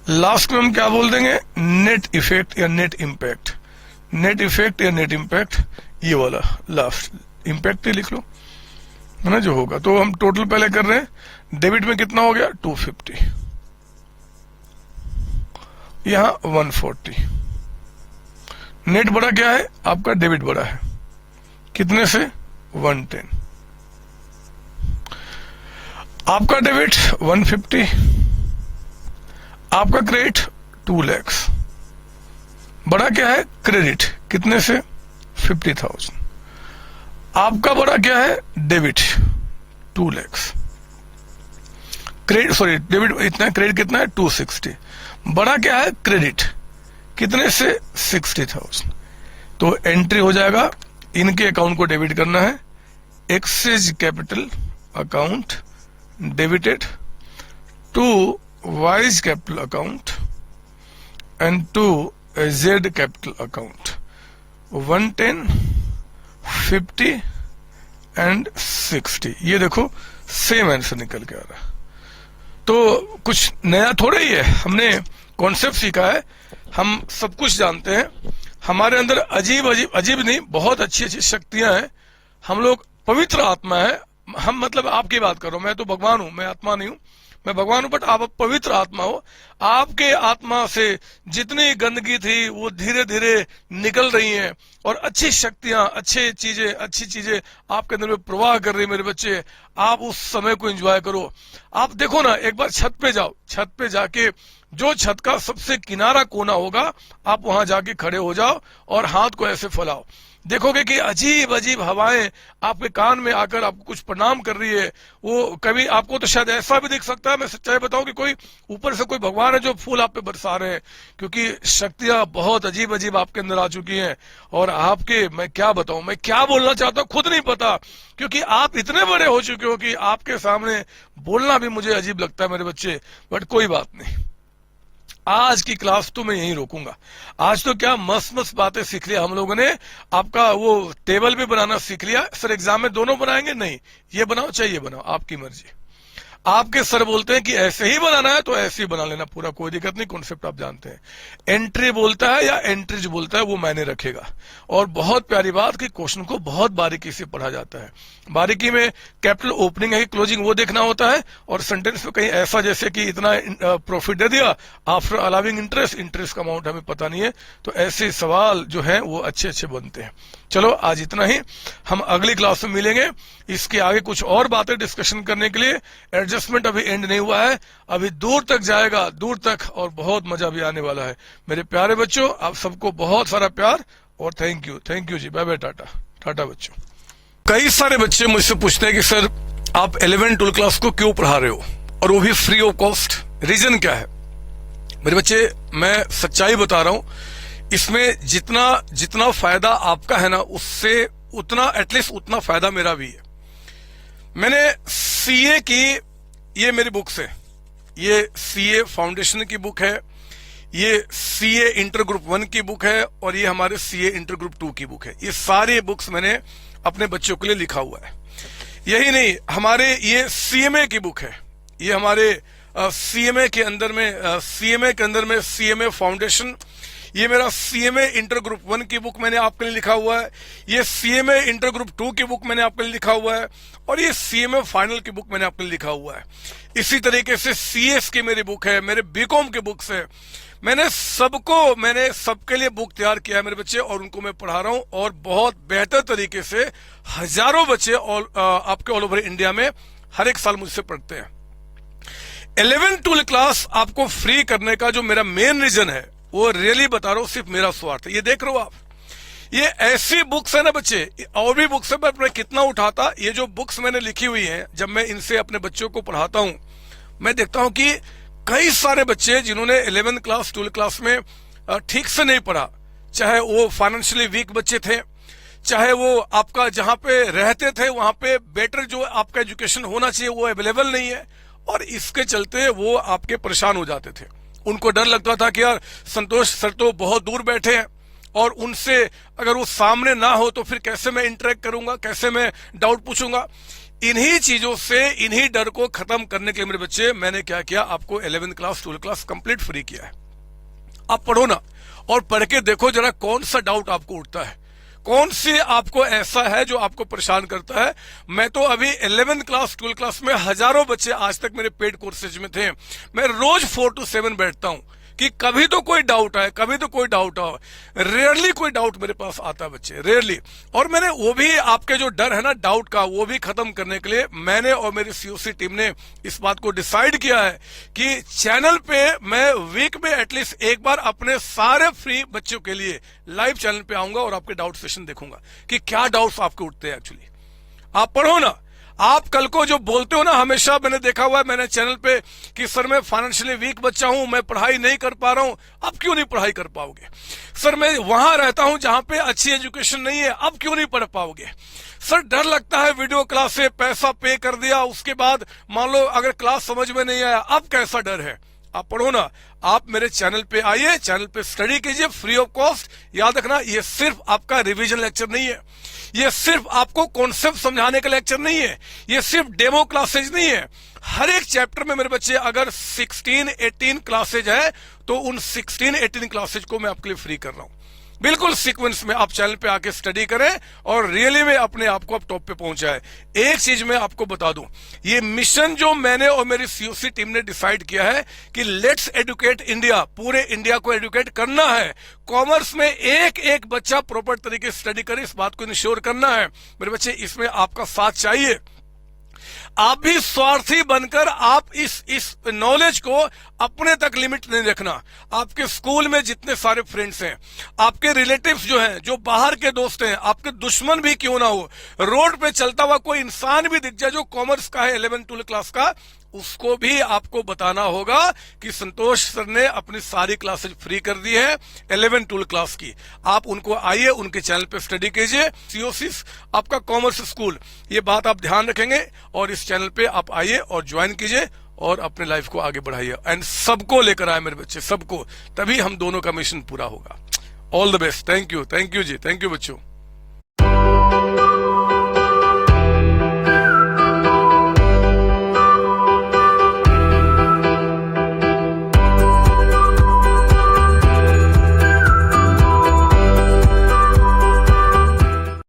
लास्ट में हम क्या बोल देंगे, नेट इफेक्ट या नेट इंपैक्ट। नेट इफेक्ट या नेट इंपैक्ट, ये वाला लास्ट इंपैक्ट ही लिख लो, है ना, जो होगा। तो हम टोटल पहले कर रहे हैं, डेबिट में कितना हो गया, 250, यहां 140। नेट बड़ा क्या है आपका, डेबिट बड़ा है, कितने से, 110। आपका डेबिट 150, आपका क्रेडिट 2 लाख। बड़ा क्या है, क्रेडिट, कितने से, 50,000। आपका बड़ा क्या है, debit 2 lakh. Credit, sorry, debit इतना, क्रेडिट कितना है, 260। बड़ा क्या है, क्रेडिट, कितने से, 60,000। तो एंट्री हो जाएगा, इनके अकाउंट को डेबिट करना है, X's capital account debited to Y's capital account and to Z capital account. 110, 50 and 60, ये देखो सेम आंसर निकल के आ रहा है। तो कुछ नया थोड़ा ही है, हमने कॉन्सेप्ट सीखा है, हम सब कुछ जानते हैं। हमारे अंदर अजीब अजीब, अजीब नहीं, बहुत अच्छी अच्छी शक्तियां हैं। हम लोग पवित्र आत्मा है, हम मतलब आपकी बात करो, मैं तो भगवान हूं, मैं आत्मा नहीं हूं, मैं भगवान हूं, बट आप पवित्र आत्मा हो। आपके आत्मा से जितनी गंदगी थी वो धीरे धीरे निकल रही है, और अच्छी शक्तियां, अच्छी चीजें आपके अंदर में प्रवाह कर रही है। मेरे बच्चे, आप उस समय को एंजॉय करो। आप देखो ना, एक बार छत पे जाओ, छत पे जाके जो छत का सबसे किनारा कोना होगा, आप वहां जाके खड़े हो जाओ और हाथ को ऐसे फैलाओ। देखोगे कि अजीब अजीब हवाएं आपके कान में आकर आपको कुछ प्रणाम कर रही है। वो कभी आपको तो शायद ऐसा भी दिख सकता है, मैं सच्चाई बताऊं, कि कोई ऊपर से कोई भगवान है जो फूल आप पे बरसा रहे हैं, क्योंकि शक्तियां बहुत अजीब अजीब आपके अंदर आ चुकी हैं। और आपके, मैं क्या बताऊं, मैं क्या बोलना चाहता हूं खुद नहीं पता, क्योंकि आप इतने बड़े हो चुके हो कि आपके सामने बोलना भी मुझे अजीब लगता है मेरे बच्चे। बट कोई बात नहीं, आज की क्लास तो मैं यहीं रोकूंगा। आज तो क्या मस्त मस्त बातें सीख लिया हम लोगों ने। आपका वो टेबल भी बनाना सीख लिया। सर एग्जाम में दोनों बनाएंगे, नहीं, ये बनाओ चाहिए बनाओ, आपकी मर्जी। आपके सर बोलते हैं कि ऐसे ही बनाना है तो ऐसे ही बना लेना पूरा, कोई दिक्कत नहीं, कॉन्सेप्ट आप जानते हैं। एंट्री बोलता है या एंट्रीज बोलता है, वो मायने रखेगा। और बहुत प्यारी बात कि क्वेश्चन को बहुत बारीकी से पढ़ा जाता है। बारीकी में कैपिटल ओपनिंग है, क्लोजिंग, वो देखना होता है। और सेंटेंस में कहीं ऐसा जैसे कि इतना प्रॉफिट दे दिया आफ्टर अलाउिंग इंटरेस्ट, इंटरेस्ट का अमाउंट हमें पता नहीं है, तो ऐसे सवाल जो है वो अच्छे अच्छे बनते हैं। चलो आज इतना ही, हम अगली क्लास में मिलेंगे। इसके आगे कुछ और बातें डिस्कशन करने के लिए। एडजस्टमेंट अभी एंड नहीं हुआ है, अभी दूर तक जाएगा, दूर तक, और बहुत मजा भी आने वाला है। मेरे प्यारे बच्चों, आप सबको बहुत सारा प्यार और थैंक यू जी, बाय बाय, टाटा टाटा बच्चों। कई सारे बच्चे मुझसे पूछते हैं कि सर आप 11-12 क्लास को क्यों पढ़ा रहे हो, और वो भी फ्री ऑफ कॉस्ट, रीजन क्या है? मेरे बच्चे, मैं सच्चाई बता रहा हूं, इसमें जितना फायदा आपका है ना, उससे उतना, एटलीस्ट उतना फायदा मेरा भी है। मैंने सीए की, ये मेरी बुक्स है, ये सीए फाउंडेशन की बुक है, ये सीए इंटर ग्रुप 1 की बुक है, और ये हमारे सीए इंटर ग्रुप 2 की बुक है। ये सारी बुक्स मैंने अपने बच्चों के लिए लिखा हुआ है। यही नहीं, हमारे ये सीएमए की बुक है, ये हमारे सीएमए के अंदर में सीएमए फाउंडेशन, ये मेरा सीएमए इंटर ग्रुप 1 की बुक मैंने आपके लिए लिखा हुआ है, ये सीएमए इंटर ग्रुप 2 की बुक मैंने आपके लिए लिखा हुआ है, और ये सीएमए फाइनल की बुक मैंने आपके लिए लिखा हुआ है। इसी तरीके से सीएस की मेरी बुक है, मेरे बीकॉम की बुक्स है। मैंने सबके लिए बुक तैयार किया है मेरे बच्चे, और उनको मैं पढ़ा रहा हूं, और बहुत बेहतर तरीके से हजारों बच्चे आपके ऑल ओवर इंडिया में हर एक साल मुझसे पढ़ते हैं। 11-12 क्लास आपको फ्री करने का जो मेरा मेन रीजन है, वो रियली बता रहा हूं, सिर्फ मेरा स्वार्थ है। ये देख रहे हो आप, ये ऐसी बुक्स है ना बच्चे, और भी बुक्स है, मैं कितना उठाता। ये जो बुक्स मैंने लिखी हुई हैं, जब मैं इनसे अपने बच्चों को पढ़ाता हूं, मैं देखता हूं कि कई सारे बच्चे जिन्होंने 11th क्लास 12th क्लास में ठीक से नहीं पढ़ा, चाहे वो फाइनेंशियली वीक बच्चे थे, चाहे वो आपका जहां पे रहते थे वहां पे बेटर जो आपका एजुकेशन होना चाहिए वो अवेलेबल नहीं है, और इसके चलते वो आपके परेशान हो जाते थे। उनको डर लगता था कि यार संतोष सर तो बहुत दूर बैठे हैं और उनसे अगर वो सामने ना हो तो फिर कैसे मैं इंटरेक्ट करूंगा, कैसे मैं डाउट पूछूंगा। इन्हीं चीजों से, इन्हीं डर को खत्म करने के लिए मेरे बच्चे मैंने क्या किया, आपको 11th class 12th class complete free किया है। आप पढ़ो ना, और पढ़ के देखो जरा कौन सा डाउट आपको उठता है, कौन से आपको ऐसा है जो आपको परेशान करता है। मैं तो अभी 11th क्लास 12th क्लास में हजारों बच्चे आज तक मेरे पेड कोर्सेज में थे, मैं रोज 4 to 7 बैठता हूं कि कभी तो कोई डाउट आए, कभी तो कोई डाउट आओ। रेयरली कोई डाउट मेरे पास आता है बच्चे, रेयरली। और मैंने वो भी आपके जो डर है ना डाउट का, वो भी खत्म करने के लिए मैंने और मेरी सीओसी टीम ने इस बात को डिसाइड किया है कि चैनल पे मैं वीक में एटलीस्ट एक बार अपने सारे फ्री बच्चों के लिए लाइव चैनल पे आऊंगा और आपके डाउट सेशन देखूंगा कि क्या डाउट्स आपके उठते हैं। एक्चुअली आप पढ़ो ना, आप कल को जो बोलते हो ना, हमेशा मैंने देखा हुआ है मैंने चैनल पे कि सर मैं फाइनेंशियली वीक बच्चा हूं, मैं पढ़ाई नहीं कर पा रहा हूं। अब क्यों नहीं पढ़ाई कर पाओगे? सर मैं वहां रहता हूं जहां पे अच्छी एजुकेशन नहीं है, अब क्यों नहीं पढ़ पाओगे? सर डर लगता है वीडियो क्लास से, पैसा पे कर दिया, उसके बाद मान लो अगर क्लास समझ में नहीं आया, अब कैसा डर है? आप पढ़ो ना, आप मेरे चैनल पे आइए, चैनल पे स्टडी कीजिए फ्री ऑफ कॉस्ट। याद रखना, ये सिर्फ आपका रिवीजन लेक्चर नहीं है, ये सिर्फ आपको कॉन्सेप्ट समझाने का लेक्चर नहीं है, ये सिर्फ डेमो क्लासेज नहीं है। हर एक चैप्टर में मेरे बच्चे अगर 16-18 क्लासेज है तो उन 16-18 क्लासेज को मैं आपके लिए फ्री कर रहा हूं, बिल्कुल सीक्वेंस में। आप चैनल पे आके स्टडी करें और रियली में अपने आप को आप टॉप पे पहुंचाए। एक चीज मैं आपको बता दूं, ये मिशन जो मैंने और मेरी सीओसी टीम ने डिसाइड किया है कि लेट्स एडुकेट इंडिया, पूरे इंडिया को एडुकेट करना है। कॉमर्स में एक एक बच्चा प्रॉपर तरीके से स्टडी करे, इस बात को इंश्योर करना है। मेरे बच्चे इसमें आपका साथ चाहिए। आप भी स्वार्थी बनकर आप इस नॉलेज को अपने तक लिमिट नहीं रखना। आपके स्कूल में जितने सारे फ्रेंड्स हैं, आपके रिलेटिव्स जो हैं, जो बाहर के दोस्त हैं, आपके दुश्मन भी क्यों ना हो, रोड पे चलता हुआ कोई इंसान भी दिख जाए जो कॉमर्स का है 11th-12th क्लास का, उसको भी आपको बताना होगा कि संतोष सर ने अपनी सारी क्लासेज फ्री कर दी है 11th-12th क्लास की। आप उनको आइए, उनके चैनल पे स्टडी कीजिए। सीओसिस आपका कॉमर्स स्कूल, ये बात आप ध्यान रखेंगे और इस चैनल पे आप आइए और ज्वाइन कीजिए और अपने लाइफ को आगे बढ़ाइए। एंड सबको लेकर आए मेरे बच्चे, सबको, तभी हम दोनों का मिशन पूरा होगा। All the best. Thank you जी, थैंक यू बच्चों।